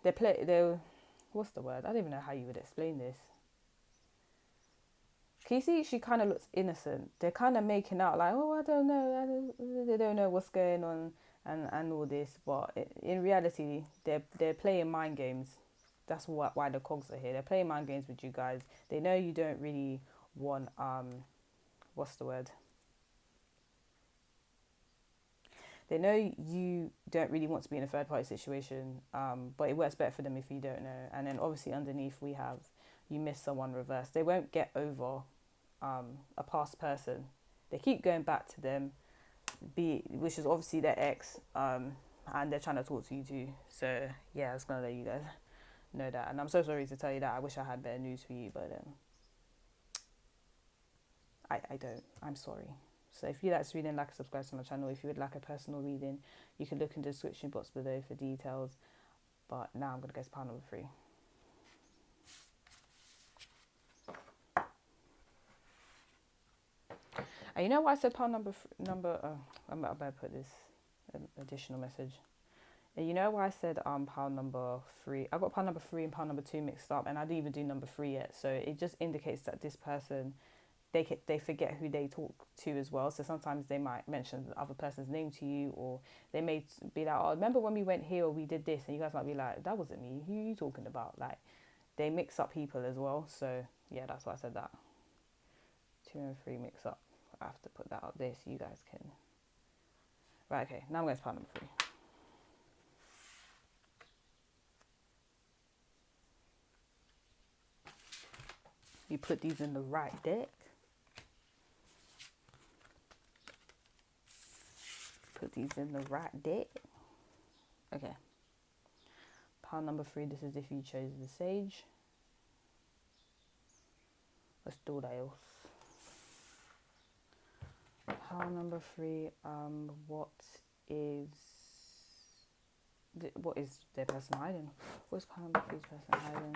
they're what's the word? I don't even know how you would explain this. Can you see she kind of looks innocent? They're kind of making out like, oh, I don't know. They don't know what's going on and all this. But in reality, they're playing mind games. That's why the cogs are here. They're playing mind games with you guys. They know you don't really want, what's the word? They know you don't really want to be in a third party situation, but it works better for them if you don't know. And then obviously underneath we have, you miss someone reverse. They won't get over a past person. They keep going back to them, which is obviously their ex, and they're trying to talk to you too. So yeah, I was gonna let you guys know that. And I'm so sorry to tell you that. I wish I had better news for you, but I don't. I'm sorry. So if you like this reading, like and subscribe to my channel. If you would like a personal reading, you can look in the description box below for details. But now I'm going to go to pile number 3. And you know why I said pile number? I'm about to put this additional message. And you know why I said pile number 3? I got pile number 3 and pile number 2 mixed up, and I didn't even do number 3 yet. So it just indicates that this person, they forget who they talk to as well. So sometimes they might mention the other person's name to you, or they may be like, oh, remember when we went here or we did this, and you guys might be like, that wasn't me, who are you talking about? Like, they mix up people as well. So yeah, that's why I said that. 2 and 3 mix up. I have to put that out there so you guys can. Right, okay, now I'm going to pile number 3. You put these in the right deck. Put these in the right deck. Okay. Pile number 3, this is if you chose the Sage. Let's do what else. Pile number 3, what is their person hiding? What's pile number 3's person hiding?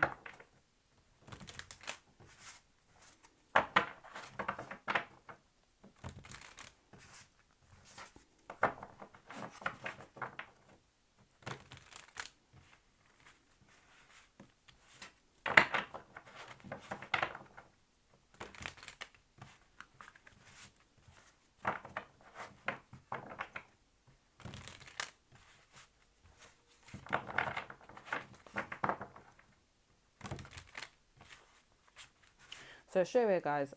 So straight away, guys,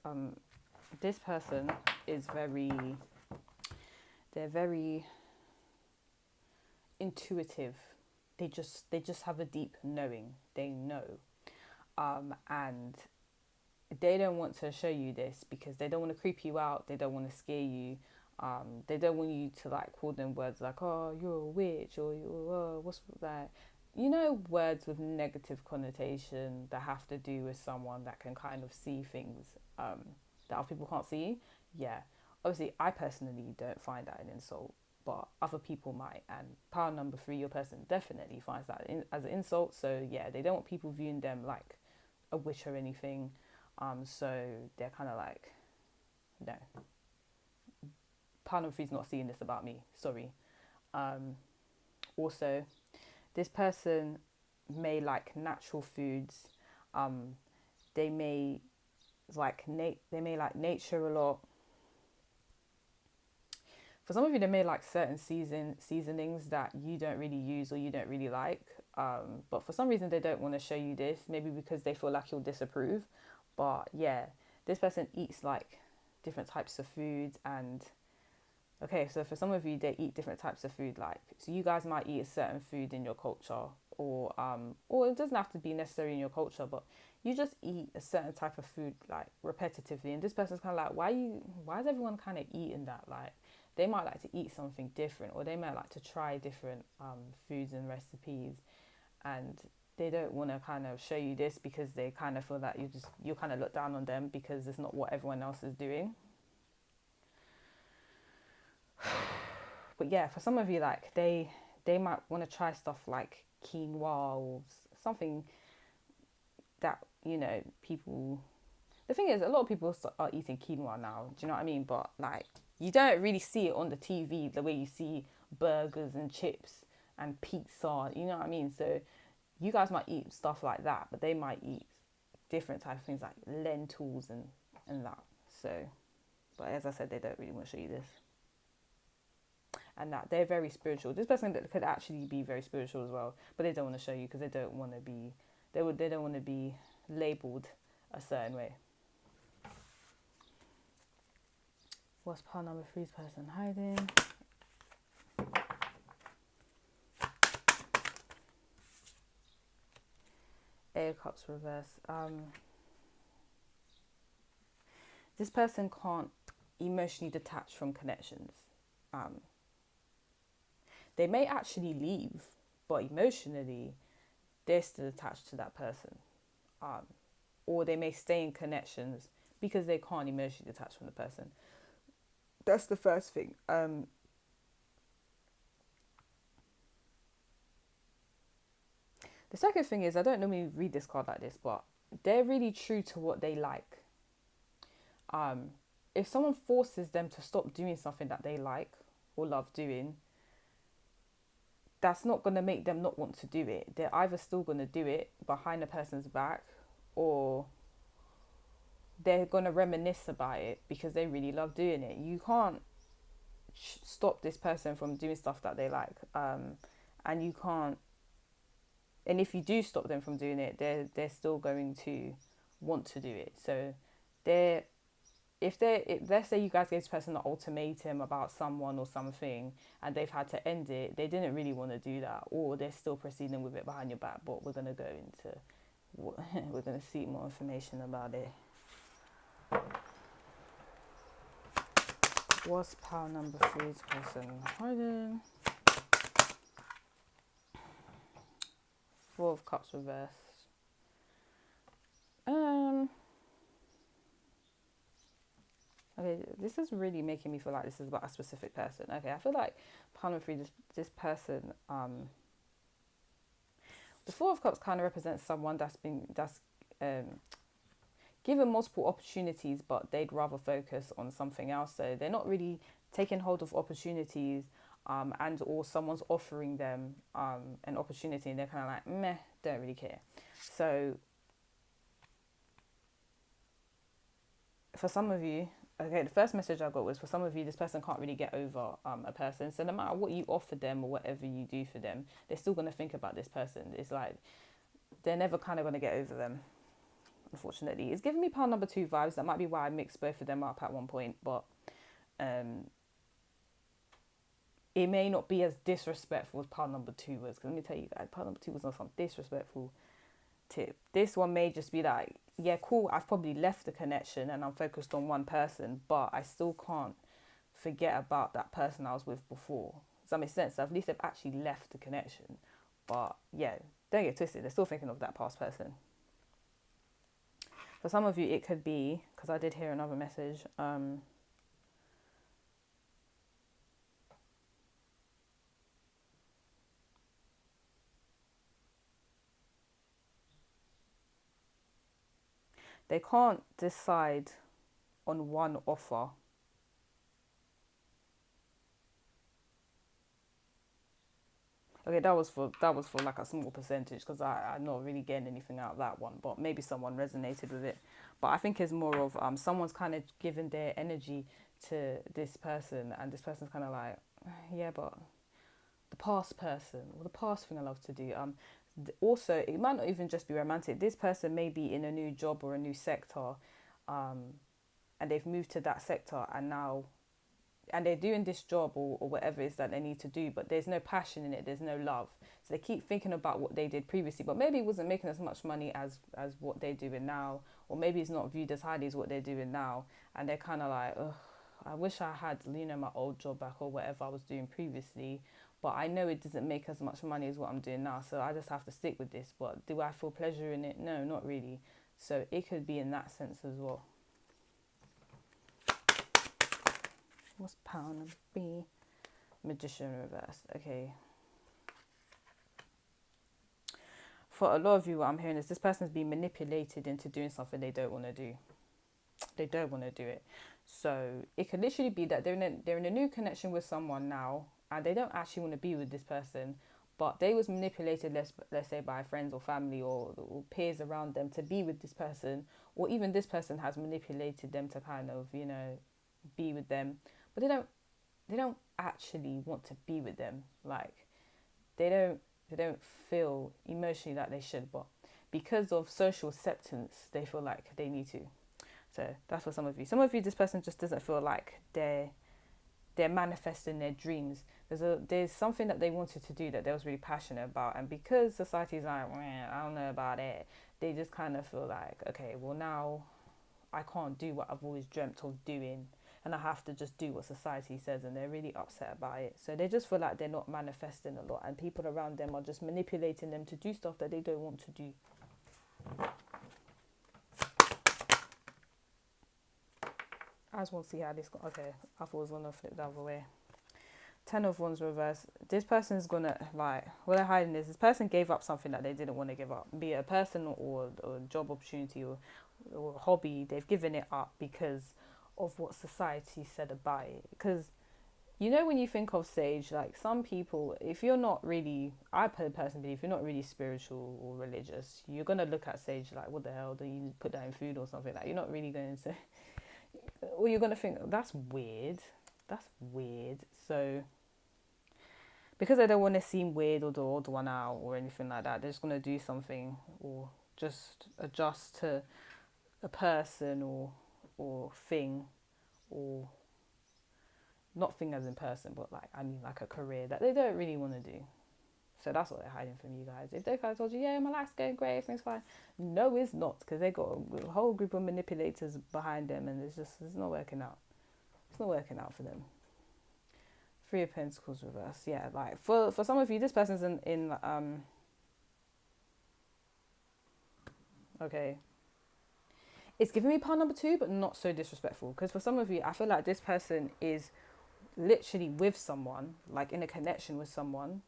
this person is they're very intuitive. They just have a deep knowing. They know, and they don't want to show you this because they don't want to creep you out. They don't want to scare you. They don't want you to like call them words like, oh, you're a witch, or you're what's that. You know, words with negative connotation that have to do with someone that can kind of see things that other people can't see. Yeah, obviously, I personally don't find that an insult, but other people might. And pile number 3, your person definitely finds that as an insult. So yeah, they don't want people viewing them like a witch or anything. So they're kind of like, no. Pile number 3's not seeing this about me. Sorry. Also, this person may like natural foods. They may like nature a lot. For some of you, they may like certain seasonings that you don't really use or you don't really like. But for some reason, they don't want to show you this. Maybe because they feel like you'll disapprove. But yeah, this person eats like different types of foods. And okay, so for some of you, they eat different types of food. Like, so you guys might eat a certain food in your culture, or it doesn't have to be necessarily in your culture, but you just eat a certain type of food like repetitively. And this person's kind of like, why is everyone kind of eating that? Like, they might like to eat something different, or they might like to try different foods and recipes, and they don't want to kind of show you this because they kind of feel that you kind of look down on them because it's not what everyone else is doing. But yeah, for some of you, like they might want to try stuff like quinoa or something that, you know, people. The thing is, a lot of people are eating quinoa now. Do you know what I mean? But like, you don't really see it on the TV the way you see burgers and chips and pizza. You know what I mean? So you guys might eat stuff like that, but they might eat different type of things like lentils and that. So, but as I said, they don't really want to show you this. And that they're very spiritual. This person could actually be very spiritual as well, but they don't want to show you because they don't want to be, they don't want to be labelled a certain way. What's pile number 3's person hiding? Eight of Cups reverse. This person can't emotionally detach from connections. They may actually leave, but emotionally, they're still attached to that person. Or they may stay in connections because they can't emotionally detach from the person. That's the first thing. The second thing is, I don't normally read this card like this, but they're really true to what they like. if someone forces them to stop doing something that they like or love doing, that's not going to make them not want to do it. They're either still going to do it behind the person's back, or they're going to reminisce about it because they really love doing it. You can't stop this person from doing stuff that they like, and you can't, and if you do stop them from doing it, they're still going to want to do it. So if let's say you guys gave this person an ultimatum about someone or something and they've had to end it, they didn't really want to do that, or they're still proceeding with it behind your back. But we're going to go into we're going to see more information about it. What's power number 3's person hiding? 4 of Cups reversed. Okay, this is really making me feel like this is about a specific person. Okay, I feel like power number 3, this person, the 4 of Cups kind of represents someone that's given multiple opportunities, but they'd rather focus on something else. So they're not really taking hold of opportunities, and or someone's offering them an opportunity and they're kind of like, meh, don't really care. So for some of you, okay, the first message I got was, for some of you, this person can't really get over a person. So no matter what you offer them or whatever you do for them, they're still going to think about this person. It's like they're never kind of going to get over them, unfortunately. It's giving me power number 2 vibes. That might be why I mixed both of them up at one point, but it may not be as disrespectful as power number 2 was. Because let me tell you guys, power number 2 was not some disrespectful tip. This one may just be like, yeah, cool, I've probably left the connection and I'm focused on one person, but I still can't forget about that person I was with before. Does that make sense? So at least they've actually left the connection. But yeah, don't get twisted, they're still thinking of that past person. For some of you, it could be, because I did hear another message, they can't decide on one offer. Okay, that was for like a small percentage, because I'm not really getting anything out of that one, but maybe someone resonated with it. But I think it's more of someone's kind of giving their energy to this person, and this person's kind of like, yeah, but the past person, or the past thing I love to do. Also, it might not even just be romantic. This person may be in a new job or a new sector, and they've moved to that sector, and they're doing this job or whatever it is that they need to do, but there's no passion in it, there's no love. So they keep thinking about what they did previously, but maybe it wasn't making as much money as what they're doing now, or maybe it's not viewed as highly as what they're doing now, and they're kind of like, ugh, I wish I had, my old job back or whatever I was doing previously, but I know it doesn't make as much money as what I'm doing now, so I just have to stick with this. But do I feel pleasure in it? No, not really. So it could be in that sense as well. What's power number 3? Magician reverse. Okay. For a lot of you, what I'm hearing is this person's being manipulated into doing something they don't want to do. They don't want to do it. So it could literally be that they're in a new connection with someone now, and they don't actually want to be with this person, but they was manipulated, let's say, by friends or family or peers around them to be with this person, or even this person has manipulated them to kind of, be with them, but they don't actually want to be with them. Like they don't feel emotionally that they should, but because of social acceptance, they feel like they need to. So that's for some of you. Some of you, this person just doesn't feel like they're manifesting their dreams. There's something that they wanted to do that they was really passionate about, and because society's like, I don't know about it, they just kind of feel like, okay, well now I can't do what I've always dreamt of doing, and I have to just do what society says, and they're really upset about it. So they just feel like they're not manifesting a lot, and people around them are just manipulating them to do stuff that they don't want to do. I just want to see how this goes. Okay, I thought it was going to flip the other way. 10 of Wands reverse. This person's going to, what they're hiding is, this person gave up something that they didn't want to give up. Be it a person or a job opportunity or a hobby. They've given it up because of what society said about it. Because you know, when you think of sage, like some people, if you're not really, I personally believe, if you're not really spiritual or religious, you're gonna look at sage like, what the hell? Do you put that in food or something? Like, you're not really going to, or you're gonna think that's weird. That's weird. So because they don't want to seem weird or the odd one out or anything like that, they're just gonna do something or just adjust to a person or thing, or not thing as in person, but like, I mean like a career that they don't really want to do. So that's what they're hiding from you guys. If they kind of told you, yeah, my life's going great, everything's fine. No, it's not, because they got a whole group of manipulators behind them, and it's not working out. It's not working out for them. Three of Pentacles reverse. Yeah, like for some of you, this person's in okay. It's giving me part number 2, but not so disrespectful. Because for some of you, I feel like this person is literally with someone, like in a connection with someone,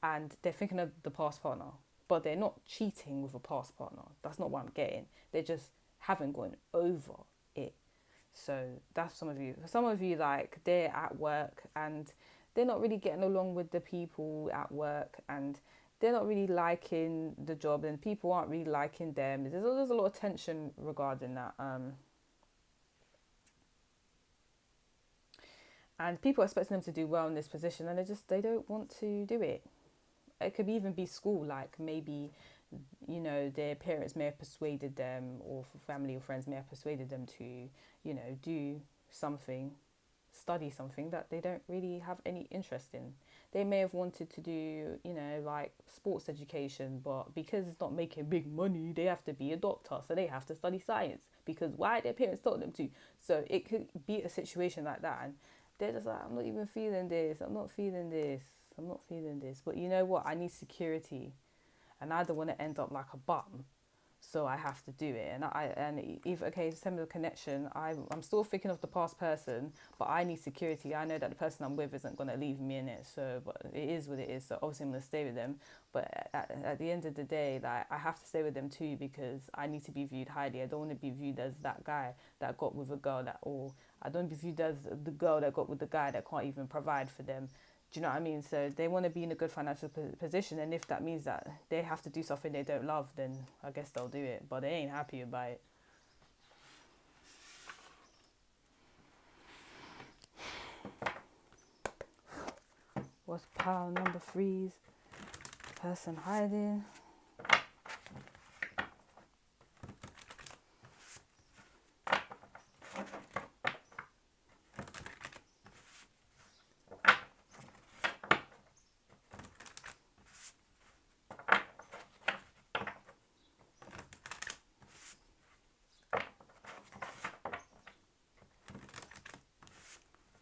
and they're thinking of the past partner, but they're not cheating with a past partner. That's not what I'm getting. They just haven't gone over it. So that's some of you. For some of you, like, they're at work and they're not really getting along with the people at work, and they're not really liking the job, and people aren't really liking them. There's a lot of tension regarding that. And people are expecting them to do well in this position, and they don't want to do it. It could even be school, like maybe, you know, their parents may have persuaded them, or family or friends may have persuaded them to, you know, do something, study something that they don't really have any interest in. They may have wanted to do, you know, like sports education, but because it's not making big money, they have to be a doctor, so they have to study science, because why their parents told them to. So it could be a situation like that, and they're just like, I'm not even feeling this, I'm not feeling this, I'm not feeling this. But you know what? I need security, and I don't want to end up like a bum, so I have to do it. And if okay, in terms of connection, I'm still thinking of the past person, but I need security. I know that the person I'm with isn't gonna leave me in it. So, but it is what it is. So obviously I'm gonna stay with them. But at the end of the day, like, I have to stay with them too, because I need to be viewed highly. I don't want to be viewed as that guy that got with a girl that, or I don't want to be viewed as the girl that got with the guy that can't even provide for them. Do you know what I mean? So they want to be in a good financial position, and if that means that they have to do something they don't love, then I guess they'll do it, but they ain't happy about it. What's pile number 3's person hiding?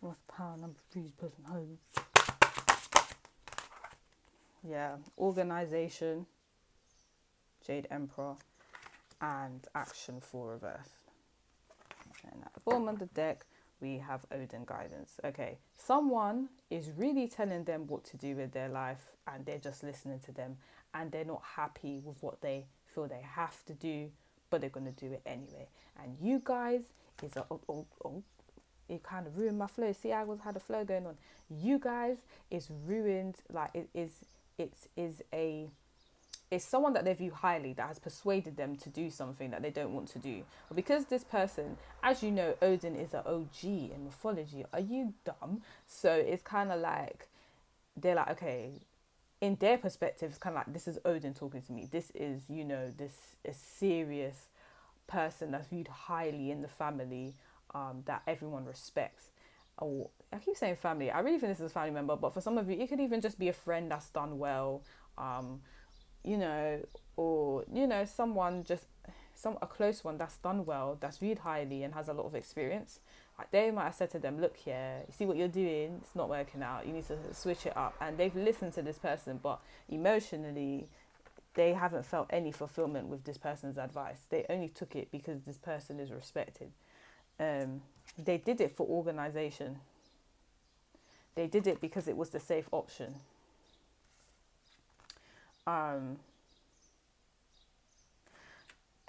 What's pile number 3's person hiding? Yeah, organization, Jade Emperor, and action for reverse. And at the bottom of the deck, we have Odin guidance. Okay, someone is really telling them what to do with their life, and they're just listening to them, and they're not happy with what they feel they have to do, but they're going to do it anyway. And you guys is a it kind of ruined my flow. See, I had a flow going on. You guys is ruined. Like, it's someone that they view highly that has persuaded them to do something that they don't want to do. But because this person, as you know, Odin is an OG in mythology. Are you dumb? So it's kind of like, they're like, okay, in their perspective, it's kind of like, this is Odin talking to me. This is, you know, this a serious person that's viewed highly in the family, that everyone respects. Or I keep saying family. I really think this is a family member, but for some of you, it could even just be a friend that's done well, you know, or, you know, someone just a close one that's done well, that's viewed highly and has a lot of experience. Like, they might have said to them, look here, you see what you're doing, it's not working out, you need to switch it up. And they've listened to this person, but emotionally they haven't felt any fulfillment with this person's advice. They only took it because this person is respected. They did it for organization. They did it because it was the safe option.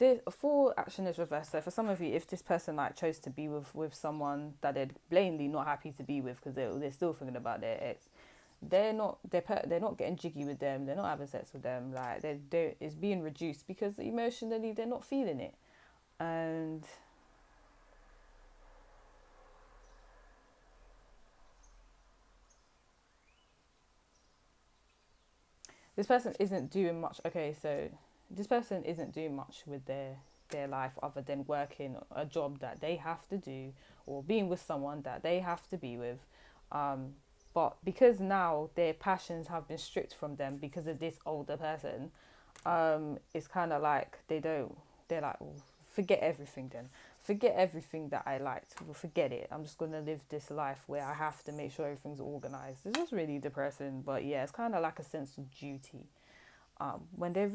this full action is reversed. So for some of you, if this person like chose to be with someone that they're blatantly not happy to be with because they're still thinking about their ex, they're not getting jiggy with them. They're not having sex with them. Like they it's being reduced because emotionally they're not feeling it. And this person isn't doing much. Okay, so this person isn't doing much with their life other than working a job that they have to do or being with someone that they have to be with. Um, but because now their passions have been stripped from them because of this older person, it's kind of like they're like, "Oh, forget everything then. Forget everything that I liked. Well, forget it. I'm just going to live this life where I have to make sure everything's organized." It's just really depressing. But yeah, it's kind of like a sense of duty. When they're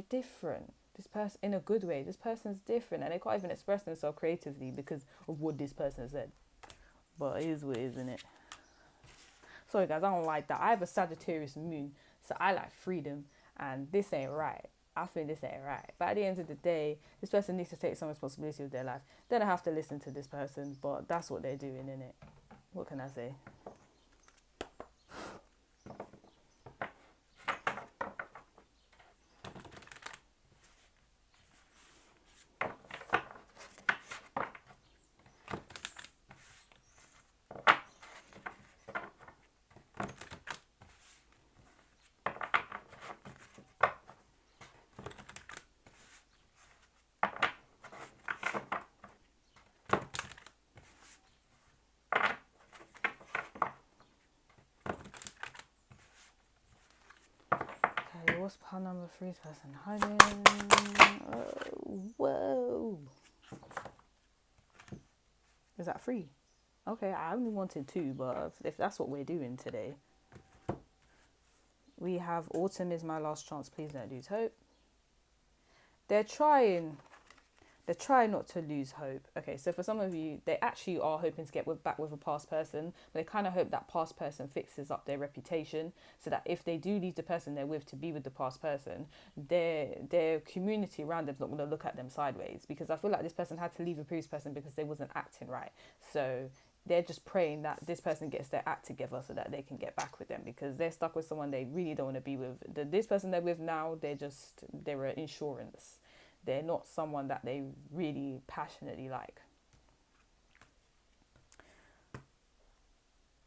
different. This person, in a good way, this person's different and they can't even express themselves creatively because of what this person said. But it is what it is, isn't it? Sorry guys, I don't like that. I have a Sagittarius Moon, so I like freedom, and this ain't right. I think this ain't right. But at the end of the day, this person needs to take some responsibility of their life. They don't have to listen to this person, but that's what they're doing, innit? What can I say? Okay, what's pile number three's person hiding? Whoa. Is that three? Okay, I only wanted two, but if that's what we're doing today. We have autumn is my last chance, please don't lose hope. They're trying not to lose hope. Okay, so for some of you, they actually are hoping to get back with a past person, but they kind of hope that past person fixes up their reputation so that if they do leave the person they're with to be with the past person, their community around them's not going to look at them sideways, because I feel like this person had to leave a previous person because they wasn't acting right. So they're just praying that this person gets their act together so that they can get back with them, because they're stuck with someone they really don't want to be with. This person they're with now, they're an insurance. They're not someone that they really passionately like.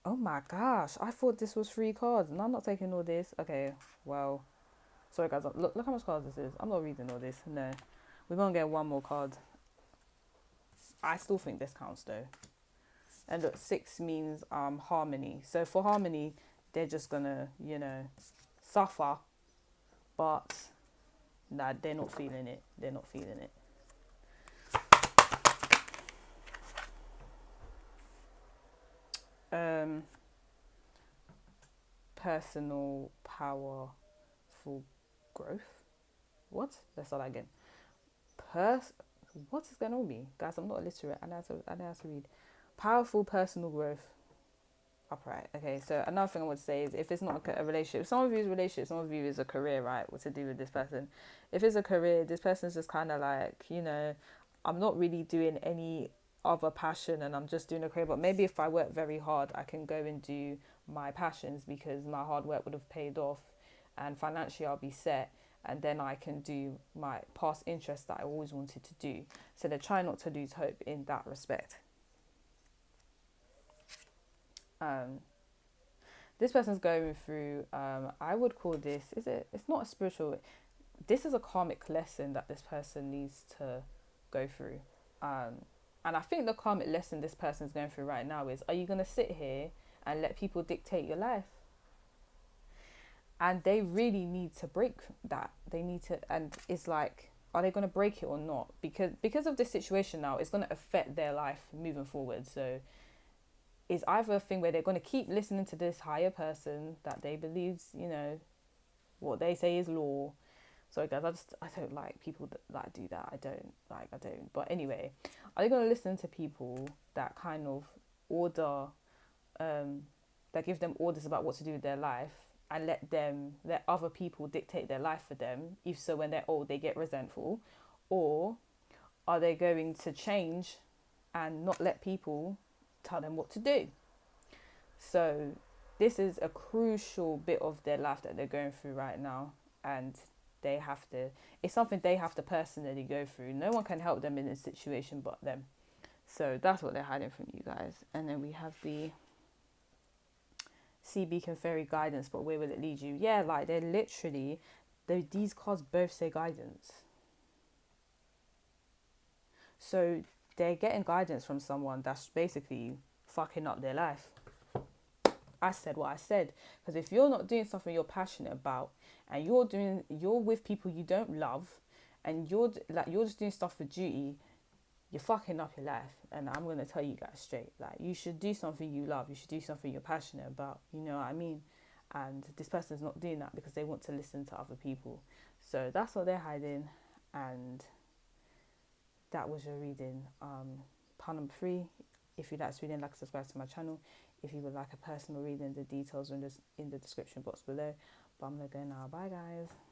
Oh my gosh, I thought this was 3 cards. No, I'm not taking all this. Okay, well, sorry guys, look how much cards this is. I'm not reading all this. No, we're gonna get one more card. I still think this counts though. And look, 6 means harmony. So for harmony, they're just gonna, suffer, but nah, they're not feeling it. They're not feeling it. Personal powerful growth. What? Let's start that again. What is going on with me? Guys, I'm not illiterate. I know how to read. Powerful personal growth. Upright. Okay, so another thing I would say is, if it's not a relationship, some of you is a relationship, some of you is a career, right? What to do with this person? If it's a career, this person's just kind of like, I'm not really doing any other passion and I'm just doing a career, but maybe if I work very hard, I can go and do my passions because my hard work would have paid off and financially I'll be set, and then I can do my past interests that I always wanted to do. So they're trying not to lose hope in that respect. This person's going through, I would call this, it's not a spiritual, this is a karmic lesson that this person needs to go through. And I think the karmic lesson this person's going through right now is, are you going to sit here and let people dictate your life? And they really need to break that. They need to, and it's like, are they going to break it or not? Because of this situation now, it's going to affect their life moving forward. So it's either a thing where they're going to keep listening to this higher person that they believes, what they say is law. Sorry guys, I don't like people that like do that. I don't. But anyway, are they going to listen to people that kind of order, that give them orders about what to do with their life, and let other people dictate their life for them, if so when they're old they get resentful? Or are they going to change and not let people tell them what to do? So this is a crucial bit of their life that they're going through right now, and it's something they have to personally go through. No one can help them in this situation but them. So that's what they're hiding from you guys. And then we have the Sea Beacon Fairy Guidance, but where will it lead you? Yeah, like they're literally, these cards both say guidance. So they're getting guidance from someone that's basically fucking up their life. I said what I said. Because if you're not doing something you're passionate about, and you're with people you don't love, and you're just doing stuff for duty, you're fucking up your life. And I'm gonna tell you guys straight, like, you should do something you love. You should do something you're passionate about. You know what I mean? And this person's not doing that because they want to listen to other people. So that's what they're hiding. And that was your reading. Part number 3. If you'd like to read, like, subscribe to my channel. If you would like a personal reading, the details are in the description box below. But I'm gonna go now. Bye guys.